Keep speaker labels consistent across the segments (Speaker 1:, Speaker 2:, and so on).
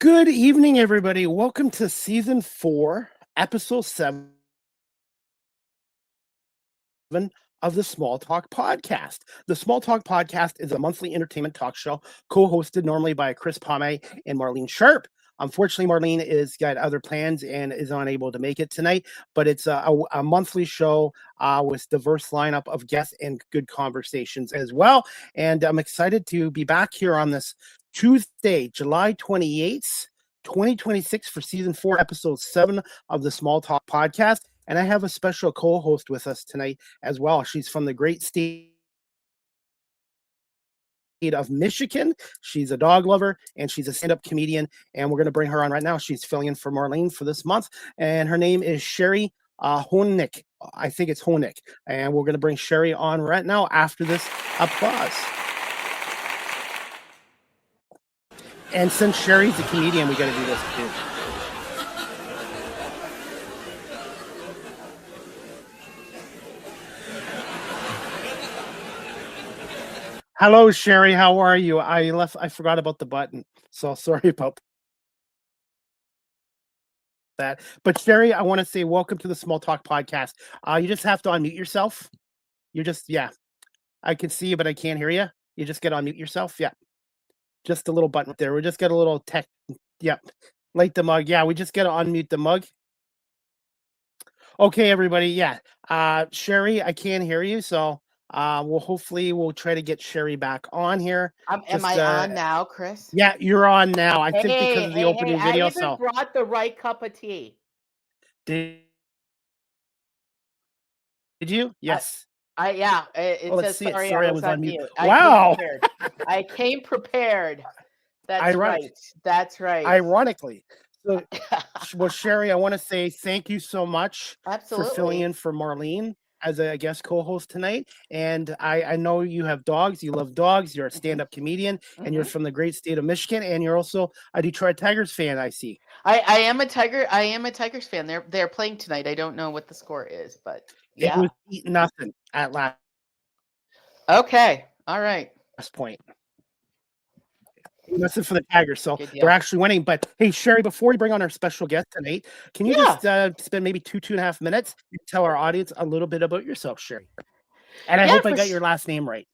Speaker 1: Good evening, everybody. Welcome to season 4, episode 7 of the Small Talk Podcast. The Small Talk Podcast is a monthly entertainment talk show co-hosted normally by Chris Pomay and Marlene Sharp. Unfortunately, Marlene is got other plans and is unable to make it tonight, but it's a monthly show with diverse lineup of guests and good conversations as well. And I'm excited to be back here on this Tuesday, July 28th, 2026 for season 4, episode 7 of the Small Talk Podcast. And I have a special co-host with us tonight as well. She's from the great state of Michigan. She's a dog lover and she's a stand-up comedian. And we're going to bring her on right now. She's filling in for Marlene for this month. And her name is Sherry Hoenicke. I think it's Hoenicke. And we're going to bring Sherry on right now after this applause. And since Sherry's a comedian, we got to do this too. Hello, Sherry. How are you? I forgot about the button. So sorry about that. But Sherry, I want to say welcome to the Small Talk Podcast. You just have to unmute yourself. Yeah. I can see you, but I can't hear you. You just got to unmute yourself. Yeah. Just a little button there. We just got a little tech. Yep. Light the mug. Yeah, we just got to unmute the mug. Okay, everybody. Yeah. Sherry, I can't hear you. So we'll try to get Sherry back on here.
Speaker 2: Am I on now, Chris?
Speaker 1: Yeah, you're on now. I think because of the opening video.
Speaker 2: I even brought the right cup of tea.
Speaker 1: Did you? Yes.
Speaker 2: It says sorry.
Speaker 1: Sorry, I was on mute.
Speaker 2: Wow. I came prepared. That's right. That's right.
Speaker 1: Ironically. So, well, Sherry, I want to say thank you so much for filling in for Marlene as a guest co-host tonight. And I know you have dogs. You love dogs. You're a stand-up comedian, and you're from the great state of Michigan. And you're also a Detroit Tigers fan, I see.
Speaker 2: I am a Tigers fan. They're playing tonight. I don't know what the score is, but yeah.
Speaker 1: It was 8-0 at last.
Speaker 2: Okay. All right.
Speaker 1: Last point. Listen for the Tigers, so they're actually winning. But hey, Sherry, before we bring on our special guest tonight, can you just spend maybe 2.5 minutes and tell our audience a little bit about yourself, Sherry? And I hope I got your last name right.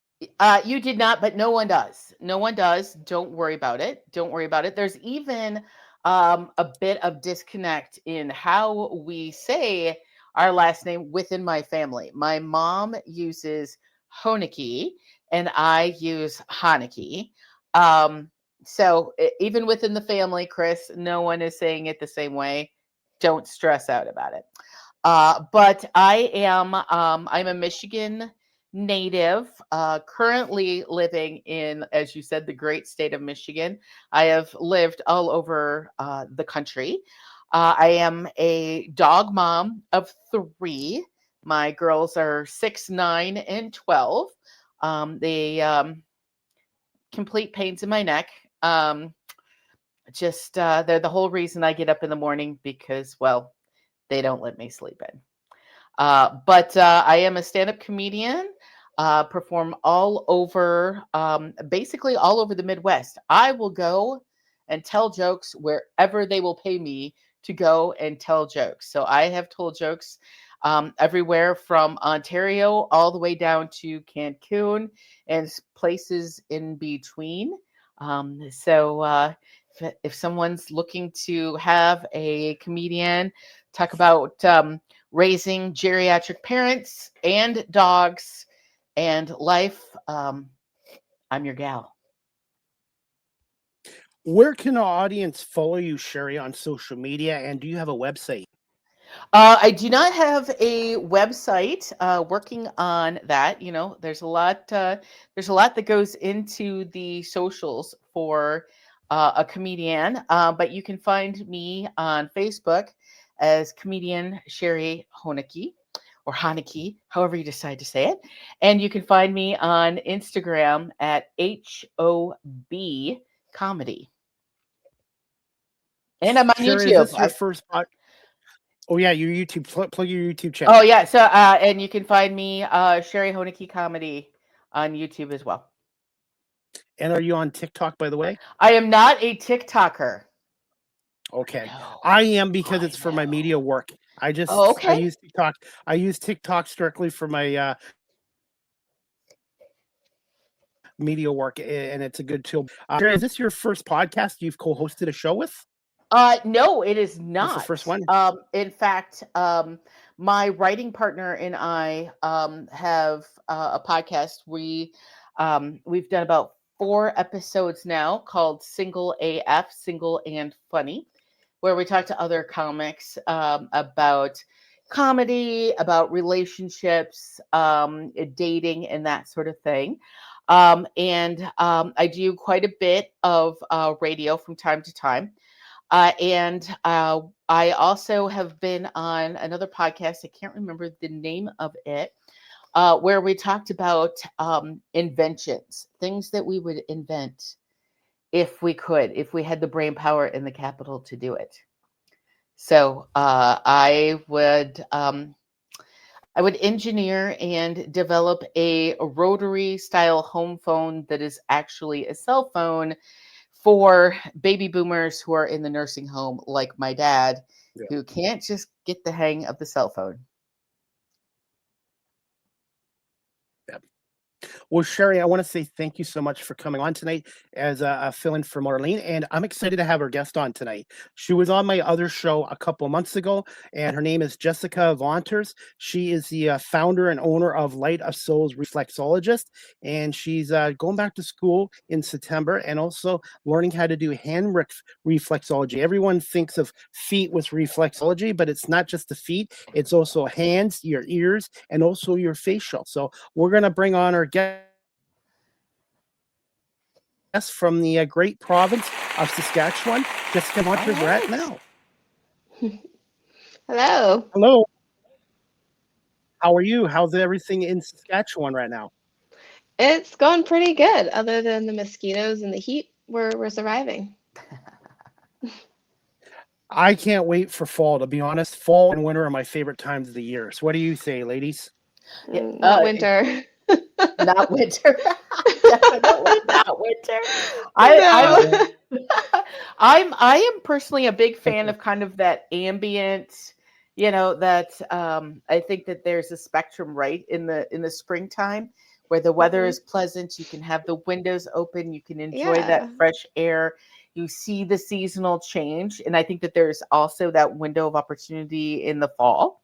Speaker 2: You did not, but no one does. No one does. Don't worry about it. Don't worry about it. There's even a bit of disconnect in how we say our last name within my family. My mom uses Hoenicke, and I use Hoenicke. So even within the family, Chris, no one is saying it the same way. Don't stress out about it. But I'm a Michigan native, currently living in, as you said, the great state of Michigan. I have lived all over the country. I am a dog mom of 3. My girls are 6, 9, and 12. They complete pains in my neck. They're the whole reason I get up in the morning because, well, they don't let me sleep in. But I am a stand-up comedian, perform all over, basically all over the Midwest. I will go and tell jokes wherever they will pay me to go and tell jokes. So I have told jokes everywhere from Ontario all the way down to Cancun and places in between. So if someone's looking to have a comedian talk about raising geriatric parents and dogs and life, I'm your gal.
Speaker 1: Where can our audience follow you, Sherry, on social media? And do you have a website?
Speaker 2: I do not have a website. Working on that. You know, there's a lot that goes into the socials for a comedian. But you can find me on Facebook as comedian Sherry Hoenicke, or Hoenicke, however you decide to say it. And you can find me on Instagram at HOB Comedy. And I'm on
Speaker 1: Sherry,
Speaker 2: YouTube.
Speaker 1: Is this your first podcast? Oh yeah, your YouTube. Plug your YouTube channel.
Speaker 2: Oh yeah, so and you can find me Sherry Hoenicke Comedy on YouTube as well.
Speaker 1: And are you on TikTok, by the way?
Speaker 2: I am not a TikToker.
Speaker 1: Okay.
Speaker 2: know.
Speaker 1: I am because
Speaker 2: I
Speaker 1: it's for my
Speaker 2: know.
Speaker 1: media work.
Speaker 2: Oh,
Speaker 1: I
Speaker 2: okay.
Speaker 1: use TikTok. I use TikTok strictly for my media work, and it's a good tool. Sherry, is this your first podcast you've co-hosted a show with?
Speaker 2: No, it is
Speaker 1: This is the first
Speaker 2: not.
Speaker 1: one.
Speaker 2: In fact, my writing partner and I have a podcast. We've done about 4 episodes now called Single AF, Single and Funny, where we talk to other comics about comedy, about relationships, dating, and that sort of thing. And I do quite a bit of radio from time to time. And I also have been on another podcast. I can't remember the name of it, where we talked about inventions, things that we would invent if we could, if we had the brain power and the capital to do it. So I would engineer and develop a rotary style home phone that is actually a cell phone for baby boomers who are in the nursing home, like my dad,
Speaker 1: Yeah.
Speaker 2: who can't just get the hang of the cell phone.
Speaker 1: Well, Sherry, I want to say thank you so much for coming on tonight as a fill-in for Marlene, and I'm excited to have her guest on tonight. She was on my other show a couple months ago, and her name is Jessica Vaunters. She is the founder and owner of Light of Souls Reflexologist, and she's going back to school in September and also learning how to do reflexology. Everyone thinks of feet with reflexology, but it's not just the feet; it's also hands, your ears, and also your facial. So we're going to bring on our guest from the great province of Saskatchewan. Jessica
Speaker 2: All
Speaker 1: Montrez, we're at
Speaker 2: right.
Speaker 1: now.
Speaker 3: Hello.
Speaker 1: Hello, how are you? How's everything in Saskatchewan right now?
Speaker 3: It's going pretty good. Other than the mosquitoes and the heat, we're surviving.
Speaker 1: I can't wait for fall, to be honest. Fall and winter are my favorite times of the year. So what do you say, ladies?
Speaker 2: Yeah,
Speaker 3: Not winter.
Speaker 2: not winter. Definitely not winter. I
Speaker 3: No.
Speaker 1: No.
Speaker 2: I am personally a big fan of kind of that ambient, that I think that there's a spectrum right in the springtime where the weather
Speaker 3: Hmm.
Speaker 2: is pleasant, you can have the windows open, you can enjoy that
Speaker 3: Yeah.
Speaker 2: fresh air, you see the seasonal change, and I think that there's also that window of opportunity in the fall.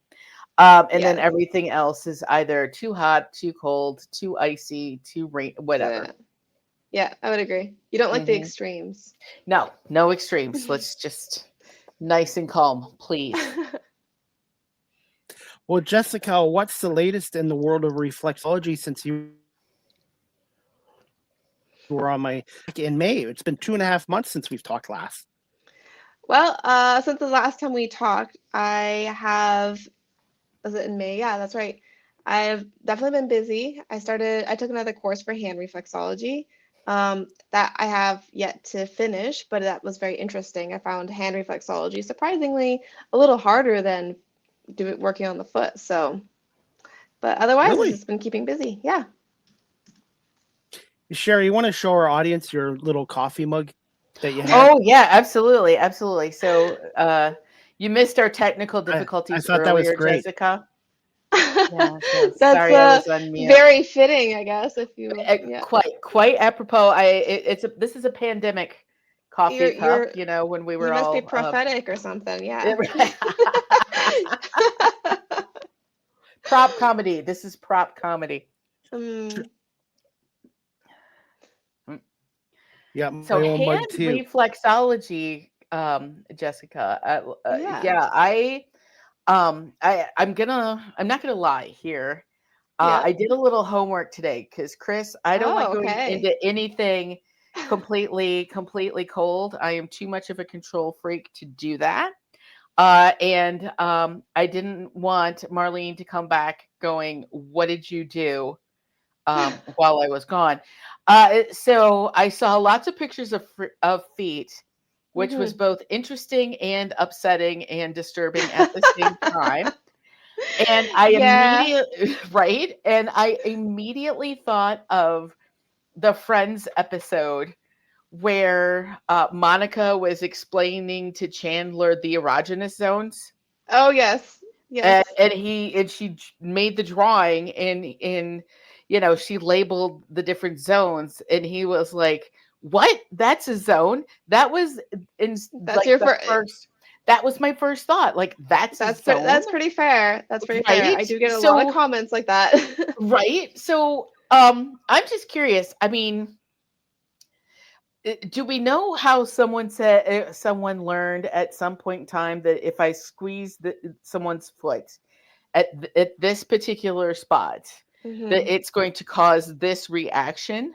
Speaker 2: And then
Speaker 3: Yes.
Speaker 2: everything else is either too hot, too cold, too icy, too rain, whatever.
Speaker 3: Yeah. Yeah, I would agree. You don't like the
Speaker 2: Hmm.
Speaker 3: extremes.
Speaker 2: No, no extremes. Let's just nice and calm, please.
Speaker 1: Well, Jessica, what's the latest in the world of reflexology since you were on my in May? It's been 2.5 months since we've talked last.
Speaker 3: Well, since the last time we talked, was it in May? Yeah, that's right. I've definitely been busy. I took another course for hand reflexology, that I have yet to finish, but that was very interesting. I found hand reflexology surprisingly a little harder than working on the foot. So, but otherwise, it's
Speaker 1: Really?
Speaker 3: just been keeping busy. Yeah.
Speaker 1: Sherry, you want to show our audience your little coffee mug that you have?
Speaker 2: Oh yeah, absolutely, absolutely. So you missed our technical
Speaker 1: I
Speaker 2: difficulties
Speaker 1: thought that was
Speaker 2: earlier,
Speaker 1: great.
Speaker 2: Jessica. Yeah, so
Speaker 3: That's
Speaker 2: sorry I was on mute.
Speaker 3: very fitting, I guess, if you, yeah.
Speaker 2: Quite apropos. This is a pandemic coffee cup.
Speaker 3: You're
Speaker 2: When we
Speaker 3: you
Speaker 2: were
Speaker 3: must be
Speaker 2: all
Speaker 3: prophetic or something, yeah.
Speaker 2: prop comedy. This is prop comedy.
Speaker 3: Mm,
Speaker 1: Yeah,
Speaker 2: So
Speaker 1: my own
Speaker 2: hand
Speaker 1: mug too.
Speaker 2: reflexology, Jessica.
Speaker 3: yeah.
Speaker 2: Yeah, I'm not gonna lie here.
Speaker 3: Yeah.
Speaker 2: I did a little homework today because Chris, I don't like
Speaker 3: Oh,
Speaker 2: going
Speaker 3: okay.
Speaker 2: into anything completely cold. I am too much of a control freak to do that. And I didn't want Marlene to come back going, "What did you do?" While I was gone. So I saw lots of pictures of feet, which was
Speaker 3: Hmm.
Speaker 2: both interesting and upsetting and disturbing at the same time. And I
Speaker 3: Yeah.
Speaker 2: immediately right, and I immediately thought of the Friends episode where Monica was explaining to Chandler the erogenous zones,
Speaker 3: Oh yes, yes.
Speaker 2: and she made the drawing, and she labeled the different zones, and he was like, "What? That's a zone?" That was in
Speaker 3: That's
Speaker 2: like
Speaker 3: your
Speaker 2: the
Speaker 3: first.
Speaker 2: first. That was my first thought. Like, that's a zone,
Speaker 3: That's pretty fair. That's pretty fair.
Speaker 2: right?
Speaker 3: I do get a lot of
Speaker 2: So,
Speaker 3: comments like that.
Speaker 2: right. So, I'm just curious. I mean, do we know how someone learned at some point in time that if I squeeze someone's foot at this particular spot, that
Speaker 3: hmm
Speaker 2: it's going to cause this reaction?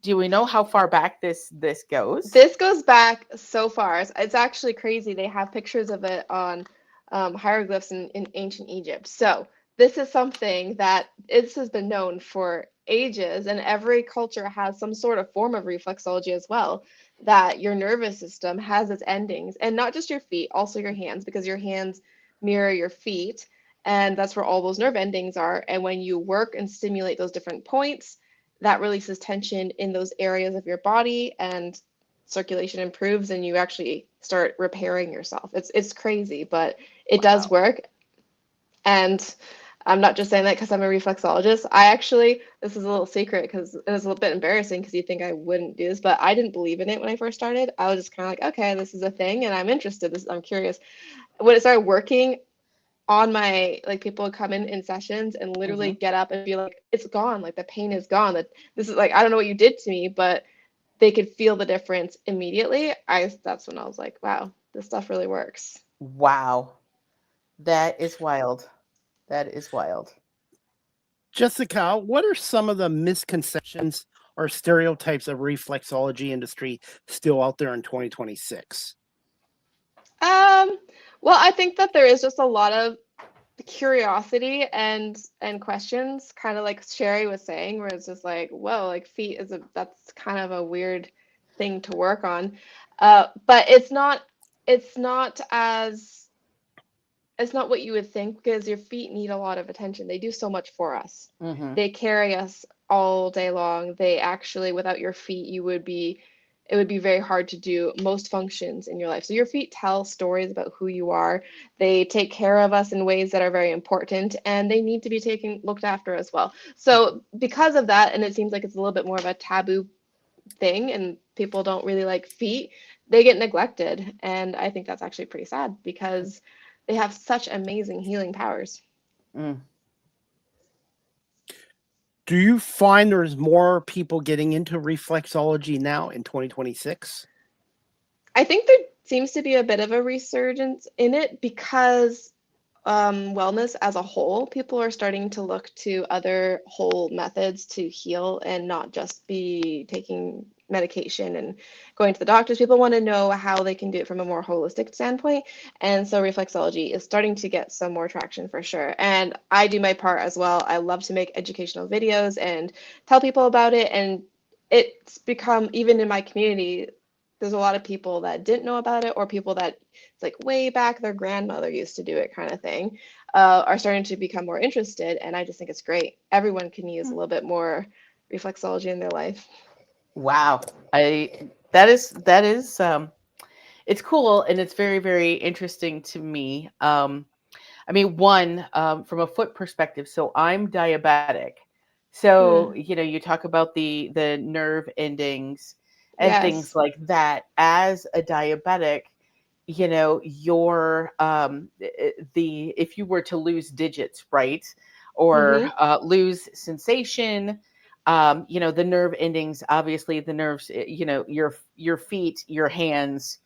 Speaker 2: Do we know how far back this goes?
Speaker 3: This goes back so far. It's actually crazy. They have pictures of it on hieroglyphs in ancient Egypt. So this is something that this has been known for ages, and every culture has some sort of form of reflexology as well. That your nervous system has its endings, and not just your feet, also your hands, because your hands mirror your feet, and that's where all those nerve endings are. And when you work and stimulate those different points, that releases tension in those areas of your body, and circulation improves, and you actually start repairing yourself. It's crazy, but it does
Speaker 2: Wow.
Speaker 3: work. And I'm not just saying that because I'm a reflexologist. I actually, this is a little secret because it was a little bit embarrassing because you think I wouldn't do this, but I didn't believe in it when I first started. I was just kind of like, okay, this is a thing and I'm interested. I'm curious. When it started working on my, like, people would come in sessions and literally
Speaker 2: Hmm.
Speaker 3: get up and be like, it's gone. Like the pain is gone. That this is like, I don't know what you did to me, but they could feel the difference immediately. That's when I was like, wow, this stuff really works.
Speaker 2: Wow, that is wild. That is wild.
Speaker 1: Jessica, what are some of the misconceptions or stereotypes of reflexology industry still out there in 2026?
Speaker 3: Um, well, I think that there is just a lot of curiosity and questions, kind of like Sherry was saying, where it's just like, whoa, like feet is a that's kind of a weird thing to work on. But it's not as it's not what you would think, because your feet need a lot of attention. They do so much for us.
Speaker 2: Hmm.
Speaker 3: They carry us all day long. They actually, without your feet, it would be very hard to do most functions in your life. So your feet tell stories about who you are. They take care of us in ways that are very important, and they need to be looked after as well. So because of that, and it seems like it's a little bit more of a taboo thing, and people don't really like feet, they get neglected. And I think that's actually pretty sad because they have such amazing healing powers.
Speaker 2: Mm.
Speaker 1: Do you find there's more people getting into reflexology now in 2026?
Speaker 3: I think there seems to be a bit of a resurgence in it because wellness as a whole, people are starting to look to other whole methods to heal and not just be taking medication and going to the doctors. People want to know how they can do it from a more holistic standpoint. And so reflexology is starting to get some more traction for sure. And I do my part as well. I love to make educational videos and tell people about it. And it's become, even in my community, there's a lot of people that didn't know about it, or people that it's like way back their grandmother used to do it kind of thing, are starting to become more interested. And I just think it's great. Everyone can use a little bit more reflexology in their life.
Speaker 2: Wow. I that is it's cool, and it's very, very interesting to me. I mean, one, from a foot perspective, so I'm diabetic. So,
Speaker 3: Hmm.
Speaker 2: you talk about the nerve endings and things
Speaker 3: Yes.
Speaker 2: like that. As a diabetic, your the if you were to lose digits, right? Or
Speaker 3: Hmm.
Speaker 2: lose sensation, the nerve endings, obviously the nerves, your feet, your hands,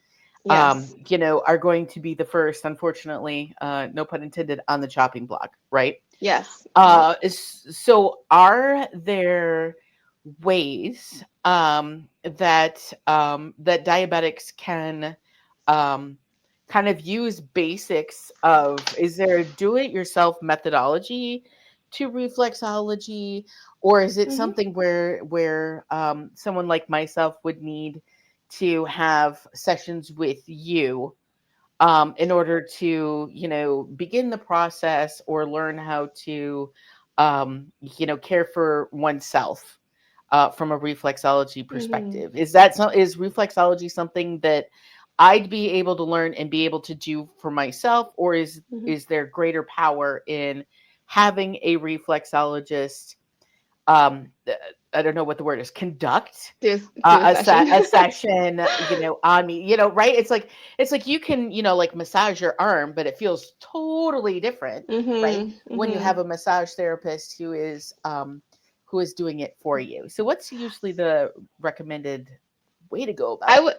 Speaker 3: Yes.
Speaker 2: are going to be the first, unfortunately, no pun intended, on the chopping block, right?
Speaker 3: Yes. Hmm.
Speaker 2: So are there ways that diabetics can um, kind of use basics of, is there a do-it-yourself methodology to reflexology, or is it
Speaker 3: Hmm.
Speaker 2: something where someone like myself would need to have sessions with you in order to begin the process or learn how to care for oneself from a reflexology perspective.
Speaker 3: Mm-hmm.
Speaker 2: Is reflexology something that I'd be able to learn and be able to do for myself, or
Speaker 3: Mm-hmm.
Speaker 2: is there greater power in having a reflexologist? Um, I don't know what the word is. Conduct
Speaker 3: Do a
Speaker 2: a
Speaker 3: session.
Speaker 2: session, on me, right? It's like you can, like massage your arm, but it feels totally different, right?
Speaker 3: Mm-hmm.
Speaker 2: When you
Speaker 3: Mm-hmm.
Speaker 2: have a massage therapist who is doing it for you. So what's usually the recommended way to go about
Speaker 3: I
Speaker 2: it?
Speaker 3: would,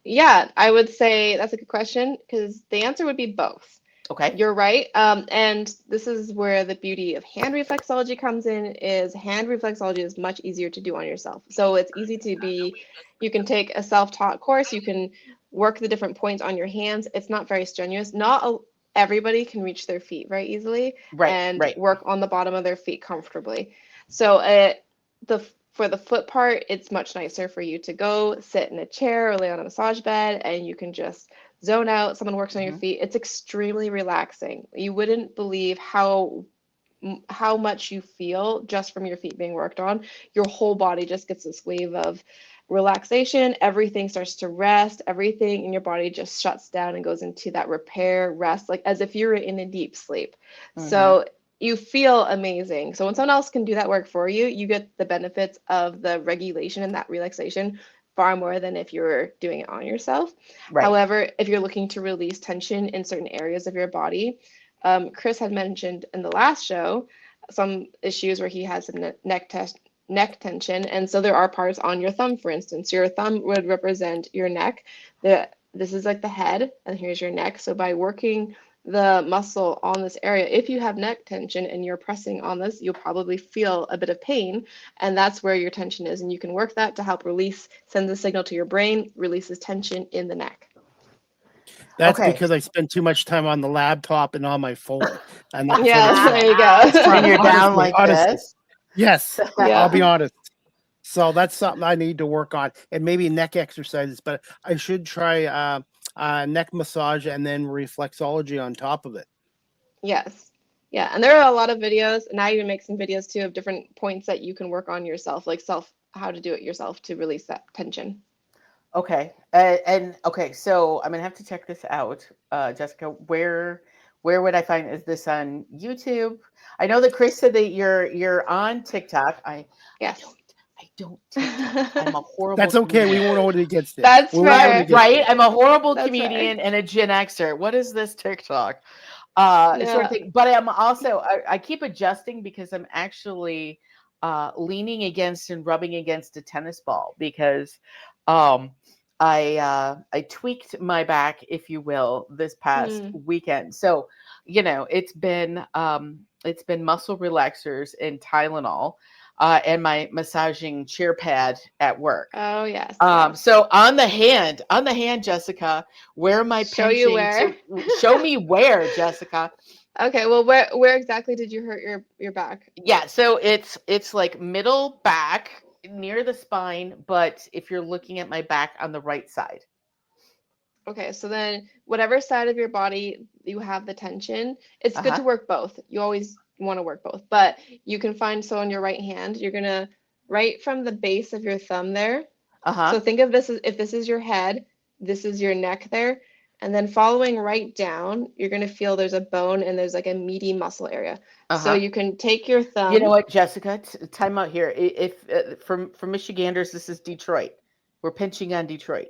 Speaker 3: yeah, I would say that's a good question because the answer would be both.
Speaker 2: Okay.
Speaker 3: You're right. And this is where the beauty of hand reflexology comes in, is hand reflexology is much easier to do on yourself. So it's easy to be, you can take a self-taught course, you can work the different points on your hands. It's not very strenuous. Everybody can reach their feet very easily
Speaker 2: Right,
Speaker 3: and
Speaker 2: right.
Speaker 3: work on the bottom of their feet comfortably. So the for the foot part, it's much nicer for you to go sit in a chair or lay on a massage bed and you can just zone out. Someone works on your
Speaker 2: Hmm.
Speaker 3: feet. It's extremely relaxing. You wouldn't believe how much you feel just from your feet being worked on. Your whole body just gets this wave of relaxation. Everything starts to rest. Everything in your body just shuts down and goes into that repair, rest, like as if you're in a deep sleep.
Speaker 2: Hmm.
Speaker 3: So you feel amazing. So when someone else can do that work for you, you get the benefits of the regulation and that relaxation far more than if you're doing it on yourself.
Speaker 2: Right.
Speaker 3: However, if you're looking to release tension in certain areas of your body, Chris had mentioned in the last show some issues where he has some neck tension, and so there are parts on your thumb, for instance. Your thumb would represent your neck. This is like the head, and here's your neck. So by working the muscle on this area, if you have neck tension and you're pressing on this, you'll probably feel a bit of pain, and that's where your tension is. And you can work that to help release, send the signal to your brain, releases tension in the neck.
Speaker 1: That's
Speaker 2: Okay.
Speaker 1: because I spend too much time on the laptop and on my phone, and that's what
Speaker 3: Yes,
Speaker 1: it's
Speaker 3: there
Speaker 1: from.
Speaker 3: you
Speaker 1: It's
Speaker 3: go.
Speaker 2: And
Speaker 1: from.
Speaker 2: you're down
Speaker 1: Honestly,
Speaker 2: like
Speaker 1: honestly.
Speaker 2: this.
Speaker 1: Yes, I'll
Speaker 3: Yeah.
Speaker 1: be honest. So that's something I need to work on, and maybe neck exercises. But I should try neck massage and then reflexology on top of it.
Speaker 3: Yes. Yeah. And there are a lot of videos, and I even make some videos too of different points that you can work on yourself, like how to do it yourself to release that tension.
Speaker 2: Okay. And okay, so I'm gonna have to check this out, Jessica. Where would I find? Is this on YouTube? I know that Chris said that you're on TikTok. I
Speaker 3: Yes.
Speaker 2: don't I don't TikTok. I'm a horrible
Speaker 1: That's okay. We
Speaker 2: comedian.
Speaker 1: won't hold it against it.
Speaker 3: That's
Speaker 1: We won't hold it
Speaker 3: fair.
Speaker 1: against
Speaker 2: Right?
Speaker 1: it.
Speaker 2: I'm a horrible
Speaker 3: That's fair.
Speaker 2: comedian and a Gen Xer. What is this TikTok? Sort of
Speaker 3: No.
Speaker 2: thing. But I'm also I keep adjusting because I'm actually leaning against and rubbing against a tennis ball because um I tweaked my back, if you will, this past
Speaker 3: Mm.
Speaker 2: weekend. So, it's been muscle relaxers and Tylenol, and my massaging chair pad at work.
Speaker 3: Oh, yes. Yes.
Speaker 2: So on the hand, Jessica, where am I
Speaker 3: Show you
Speaker 2: pinching
Speaker 3: where.
Speaker 2: to show me where, Jessica?
Speaker 3: Okay. Well, where exactly did you hurt your back?
Speaker 2: Yeah, so it's like middle back near the spine, but if you're looking at my back on the right side.
Speaker 3: Okay, so then whatever side of your body you have the tension, it's good
Speaker 2: Uh-huh.
Speaker 3: to work both. You always want to work both, but you can find, so on your right hand, you're gonna, right from the base of your thumb there.
Speaker 2: Uh-huh.
Speaker 3: So think of this as, if this is your head, this is your neck there, and then following right down, you're gonna feel there's a bone and there's like a meaty muscle area. So
Speaker 2: Uh-huh.
Speaker 3: you can take your
Speaker 2: You know
Speaker 3: thumb.
Speaker 2: what, Jessica? Time out here. If for Michiganders, this is Detroit. We're pinching on Detroit.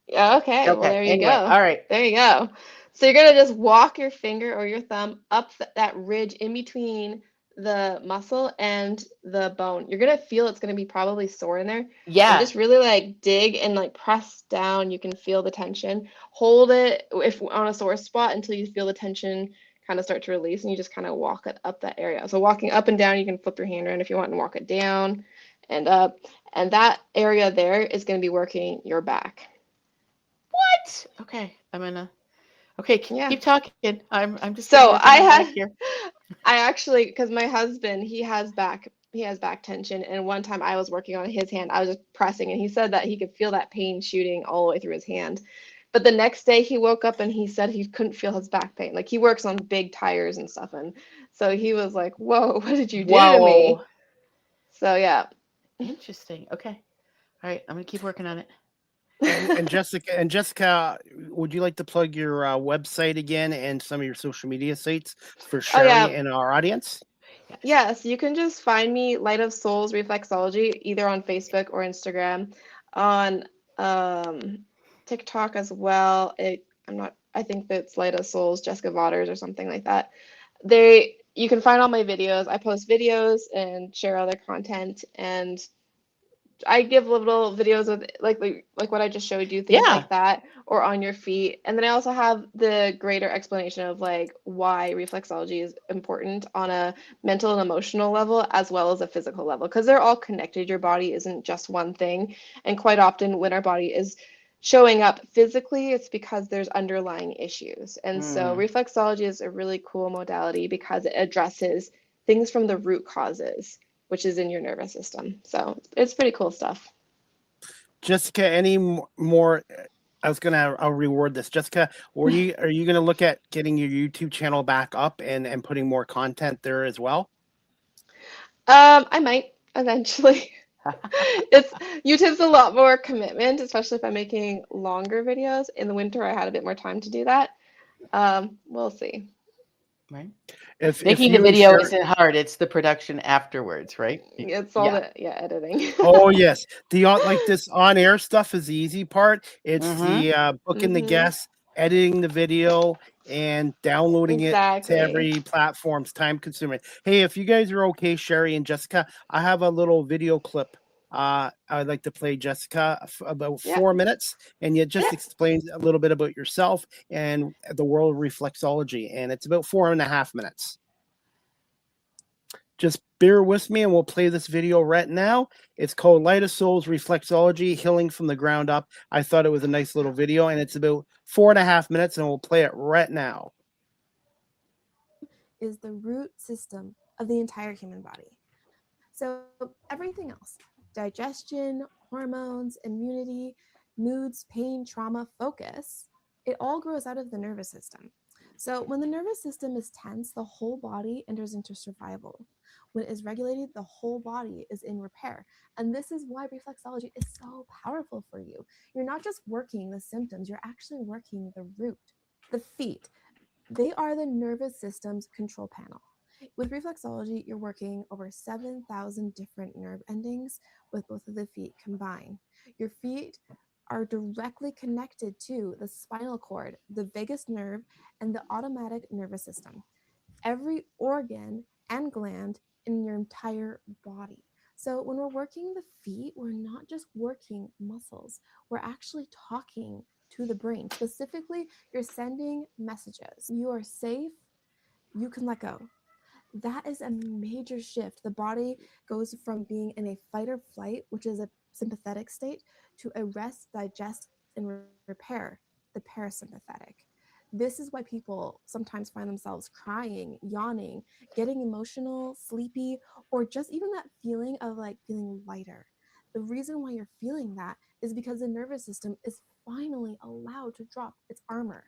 Speaker 3: Yeah, okay, well,
Speaker 2: Okay.
Speaker 3: there you
Speaker 2: Anyway,
Speaker 3: go.
Speaker 2: all right.
Speaker 3: There you go. So you're gonna just walk your finger or your thumb up that ridge in between the muscle and the bone. You're gonna feel it's gonna be probably sore in there. And
Speaker 2: Yeah.
Speaker 3: just really like dig and like press down. You can feel the tension. Hold it if on a sore spot until you feel the tension kind of start to release, and you just kind of walk it up that area. So walking up and down, you can flip your hand around if you want and walk it down and up. And that area there is gonna be working your back.
Speaker 2: What? Okay. Okay,
Speaker 3: Yeah.
Speaker 2: keep talking. I'm just gonna
Speaker 3: So
Speaker 2: work on my back here.
Speaker 3: I actually, because my husband, he has back tension, and one time I was working on his hand, I was just pressing, and he said that he could feel that pain shooting all the way through his hand. But the next day he woke up and he said he couldn't feel his back pain. Like he works on big tires and stuff, and so he was like, "Whoa, what did you do to
Speaker 2: Whoa.
Speaker 3: me?" So yeah,
Speaker 2: Interesting. Okay. All right. I'm gonna keep working on it.
Speaker 1: And Jessica, would you like to plug your website again and some of your social media sites for
Speaker 3: Oh
Speaker 1: Sherry
Speaker 3: yeah,
Speaker 1: and our audience?
Speaker 2: Yes.
Speaker 3: yes, you can just find me Light of Souls Reflexology either on Facebook or Instagram, on um, TikTok as well. I think that's Light of Souls Jessica Waters or something like that. You can find all my videos. I post videos and share other content, and I give little videos with like what I just showed you, things
Speaker 2: Yeah.
Speaker 3: like that, or on your feet. And then I also have the greater explanation of like why reflexology is important on a mental and emotional level as well as a physical level because they're all connected. Your body isn't just one thing. And quite often when our body is showing up physically, it's because there's underlying issues. And so
Speaker 2: Mm.
Speaker 3: reflexology is a really cool modality because it addresses things from the root causes, which is in your nervous system. So it's pretty cool stuff.
Speaker 1: Jessica, any more? I'll reward this. Jessica, are you gonna look at getting your YouTube channel back up and putting more content there as well?
Speaker 3: I might eventually. It's YouTube's a lot more commitment, especially if I'm making longer videos. In the winter, I had a bit more time to do that. We'll see.
Speaker 2: Right.
Speaker 1: If
Speaker 2: Making the
Speaker 1: you and
Speaker 2: video
Speaker 1: Sherry,
Speaker 2: isn't hard. It's the production afterwards, right?
Speaker 3: It's all
Speaker 2: Yeah.
Speaker 3: the editing.
Speaker 1: oh yes, like this on air stuff is the easy part. It's
Speaker 2: Mm-hmm.
Speaker 1: the booking the
Speaker 3: hmm
Speaker 1: guests, editing the video, and downloading it to
Speaker 3: Exactly.
Speaker 1: every platform's time consuming. Hey, if you guys are okay, Sherry and Jessica, I have a little video clip. I'd like to play Jessica about
Speaker 3: Yeah.
Speaker 1: 4 minutes, and it
Speaker 3: Yeah.
Speaker 1: just explains a little bit about yourself and the world of reflexology, and it's about 4.5 minutes. Just bear with me and we'll play this video right now. It's called Light of Souls Reflexology Healing from the Ground Up. I thought it was a nice little video and it's about 4.5 minutes and we'll play it right now.
Speaker 4: Is the root system of the entire human body. So everything else, digestion, hormones, immunity, moods, pain, trauma, focus, it all grows out of the nervous system. So when the nervous system is tense, the whole body enters into survival. When it is regulated, the whole body is in repair. And this is why reflexology is so powerful for you. You're not just working the symptoms, you're actually working the root. The feet, they are the nervous system's control panel. With reflexology, you're working over 7,000 different nerve endings with both of the feet combined. Your feet are directly connected to the spinal cord, the vagus nerve, and the automatic nervous system. Every organ and gland in your entire body. So when we're working the feet, we're not just working muscles, we're actually talking to the brain. Specifically, you're sending messages. You are safe, you can let go. That is a major shift. The body goes from being in a fight or flight, which is a sympathetic state, to a rest, digest, and repair, the parasympathetic. This is why people sometimes find themselves crying, yawning, getting emotional, sleepy, or just even that feeling of like feeling lighter. The reason why you're feeling that is because the nervous system is finally allowed to drop its armor.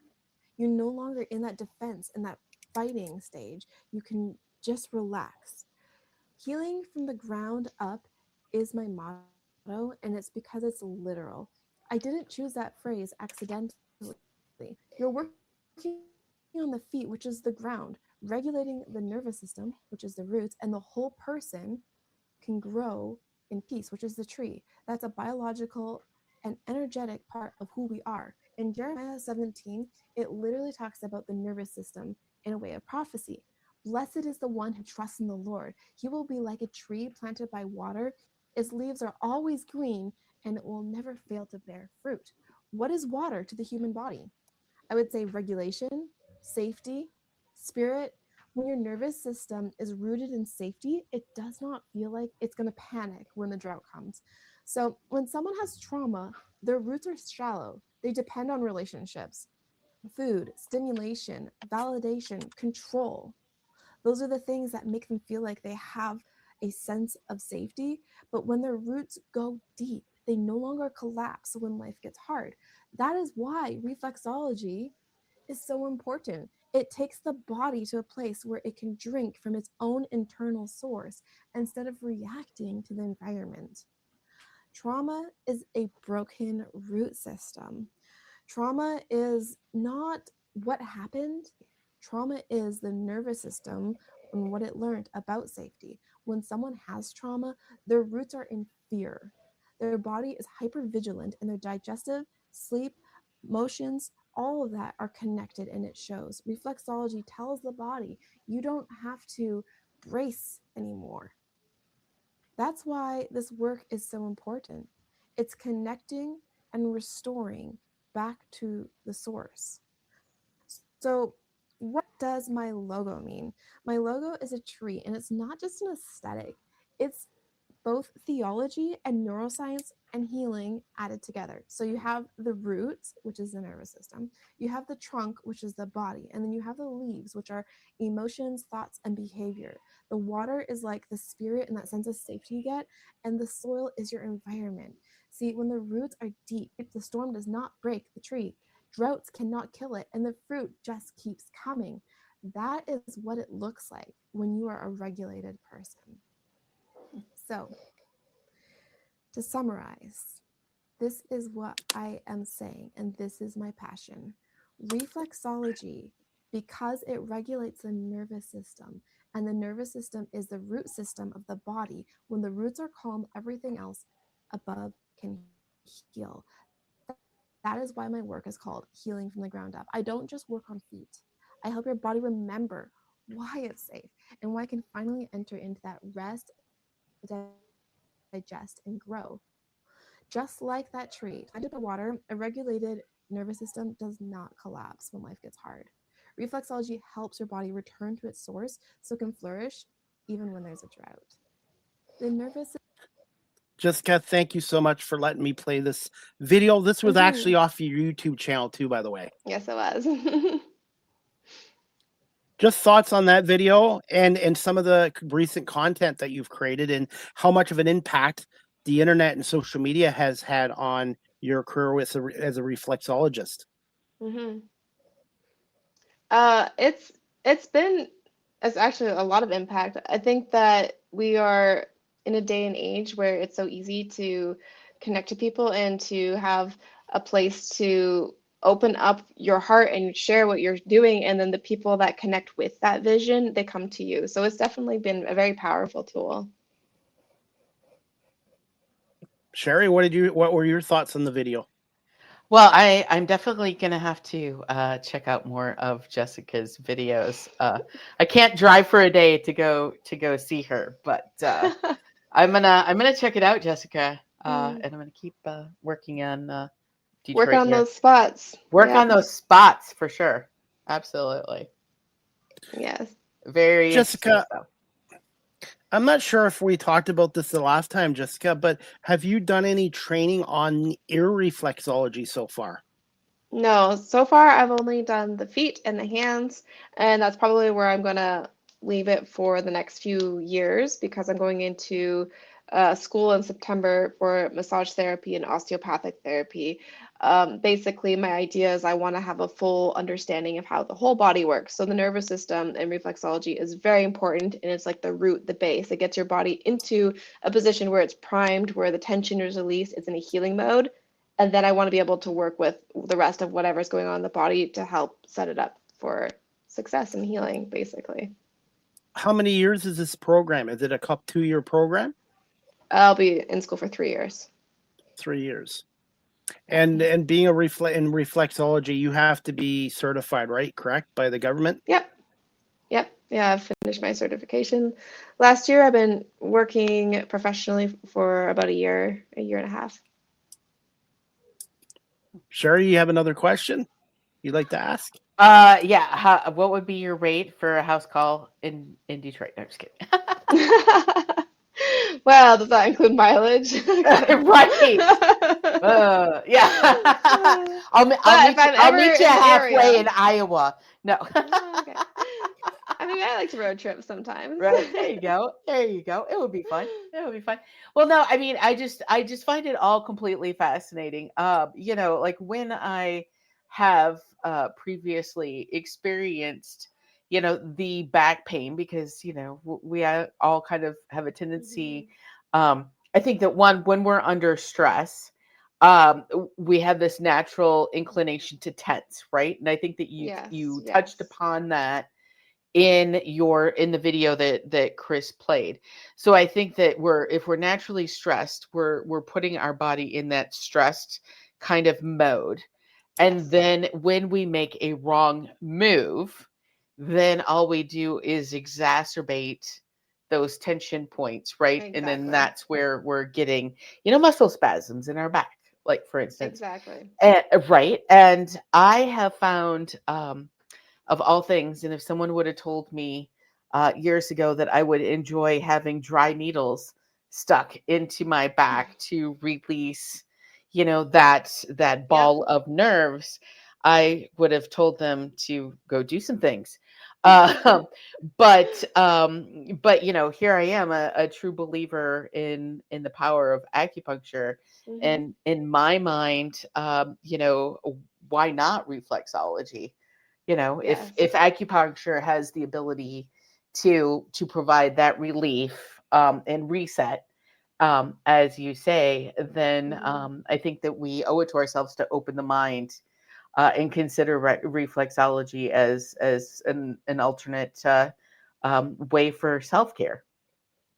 Speaker 4: You're no longer in that defense and that fighting stage. You can just relax. Healing from the ground up is my motto, and it's because it's literal. I didn't choose that phrase accidentally. You're working on the feet, which is the ground, regulating the nervous system, which is the roots, and the whole person can grow in peace, which is the tree. That's a biological and energetic part of who we are. In Jeremiah 17, it literally talks about the nervous system in a way of prophecy. Blessed is the one who trusts in the Lord. He will be like a tree planted by water. Its leaves are always green and it will never fail to bear fruit. What is water to the human body? I would say regulation, safety, spirit. When your nervous system is rooted in safety, it does not feel like it's going to panic when the drought comes. So, when someone has trauma, their roots are shallow. They depend on relationships, food, stimulation, validation, control. Those are the things that make them feel like they have a sense of safety. But when their roots go deep, they no longer collapse when life gets hard. That is why reflexology is so important. It takes the body to a place where it can drink from its own internal source instead of reacting to the environment. Trauma is a broken root system. Trauma is not what happened. Trauma is the nervous system and what it learned about safety. When someone has trauma, their roots are in fear. Their body is hypervigilant and their digestive, sleep, motions, all of that are connected and it shows. Reflexology tells the body you don't have to brace anymore. That's why this work is so important. It's connecting and restoring back to the source. So, what does my logo mean? My logo is a tree, and it's not just an aesthetic, it's both theology and neuroscience and healing added together. So you have the roots, which is the nervous system, you have the trunk, which is the body, and then you have the leaves, which are emotions, thoughts, and behavior. The water is like the spirit and that sense of safety you get, and the soil is your environment. See, when the roots are deep, the storm does not break the tree. Droughts cannot kill it, and the fruit just keeps coming. That is what it looks like when you are a regulated person. So, to summarize, this is what I am saying, and this is my passion. Reflexology, because it regulates the nervous system, and the nervous system is the root system of the body. When the roots are calm, everything else above can heal. That is why my work is called Healing from the Ground Up. I don't just work on feet. I help your body remember why it's safe and why it can finally enter into that rest, digest, and grow. Just like that tree, planted by water, a regulated nervous system does not collapse when life gets hard. Reflexology helps your body return to its source so it can flourish even when there's a drought. The nervous
Speaker 1: Jessica, thank you so much for letting me play this video. This was actually off your YouTube channel too, by the way.
Speaker 3: Yes, it was.
Speaker 1: Just thoughts on that video and some of the recent content that you've created and how much of an impact the internet and social media has had on your career as a reflexologist.
Speaker 3: Mm-hmm. It's actually a lot of impact. I think that we are in a day and age where it's so easy to connect to people and to have a place to open up your heart and share what you're doing, and then the people that connect with that vision, they come to you. So it's definitely been a very powerful tool.
Speaker 1: Sherry, what were your thoughts on the video?
Speaker 2: Well, I'm definitely gonna have to check out more of Jessica's videos. I can't drive for a day to go see her, but I'm gonna check it out, Jessica, and I'm gonna keep working on Detroit.
Speaker 3: Work on
Speaker 2: here.
Speaker 3: those spots.
Speaker 2: Work on those spots for sure. Absolutely.
Speaker 3: Yes.
Speaker 2: Very
Speaker 1: Jessica,
Speaker 2: interesting stuff.
Speaker 1: I'm not sure if we talked about this the last time, Jessica, but have you done any training on ear reflexology so far?
Speaker 3: No, so far I've only done the feet and the hands, and that's probably where I'm gonna leave it for the next few years because I'm going into school in September for massage therapy and osteopathic therapy. Basically, my idea is I want to have a full understanding of how the whole body works. So the nervous system and reflexology is very important, and it's like the root, the base. It gets your body into a position where it's primed, where the tension is released, it's in a healing mode. And then I want to be able to work with the rest of whatever's going on in the body to help set it up for success and healing, basically.
Speaker 1: How many years is this program? Is it a 2-year program?
Speaker 3: I'll be in school for 3 years.
Speaker 1: 3 years. And being in reflexology, you have to be certified, right? Correct? By the government?
Speaker 3: Yep. Yeah, I've finished my certification. Last year, I've been working professionally for about a year and a half.
Speaker 1: Sherry, you have another question you'd like to ask?
Speaker 2: Yeah. What would be your rate for a house call in Detroit? No, I'm just kidding.
Speaker 3: Well, does that include mileage?
Speaker 2: Right. Yeah. I'll meet you halfway in Iowa. No.
Speaker 3: Okay. I mean, I like to road trip sometimes.
Speaker 2: Right. There you go. It would be fun. Well, no, I mean, I just find it all completely fascinating. Like when I have previously experienced, the back pain, because, we all kind of have a tendency. I think that when we're under stress, we have this natural inclination to tense, right? And I think that
Speaker 3: Yes,
Speaker 2: you touched
Speaker 3: yes.
Speaker 2: upon that in the video that Chris played. So I think that if we're naturally stressed, we're putting our body in that stressed kind of mode. And
Speaker 3: Yes.
Speaker 2: then when we make a wrong move, then all we do is exacerbate those tension points, right? And then
Speaker 3: Exactly.
Speaker 2: that's where we're getting, muscle spasms in our back, like for instance.
Speaker 3: Exactly.
Speaker 2: Right. And I have found, of all things, and if someone would have told me years ago that I would enjoy having dry needles stuck into my back to release, that
Speaker 3: Yep.
Speaker 2: ball of nerves, I would have told them to go do some things. But here I am, a true believer in the power of acupuncture,
Speaker 3: Hmm.
Speaker 2: and in my mind, why not reflexology? If
Speaker 3: Yes.
Speaker 2: acupuncture has the ability to provide that relief, and reset, as you say, then
Speaker 3: Hmm.
Speaker 2: I think that we owe it to ourselves to open the mind, and consider reflexology as an alternate way for self-care.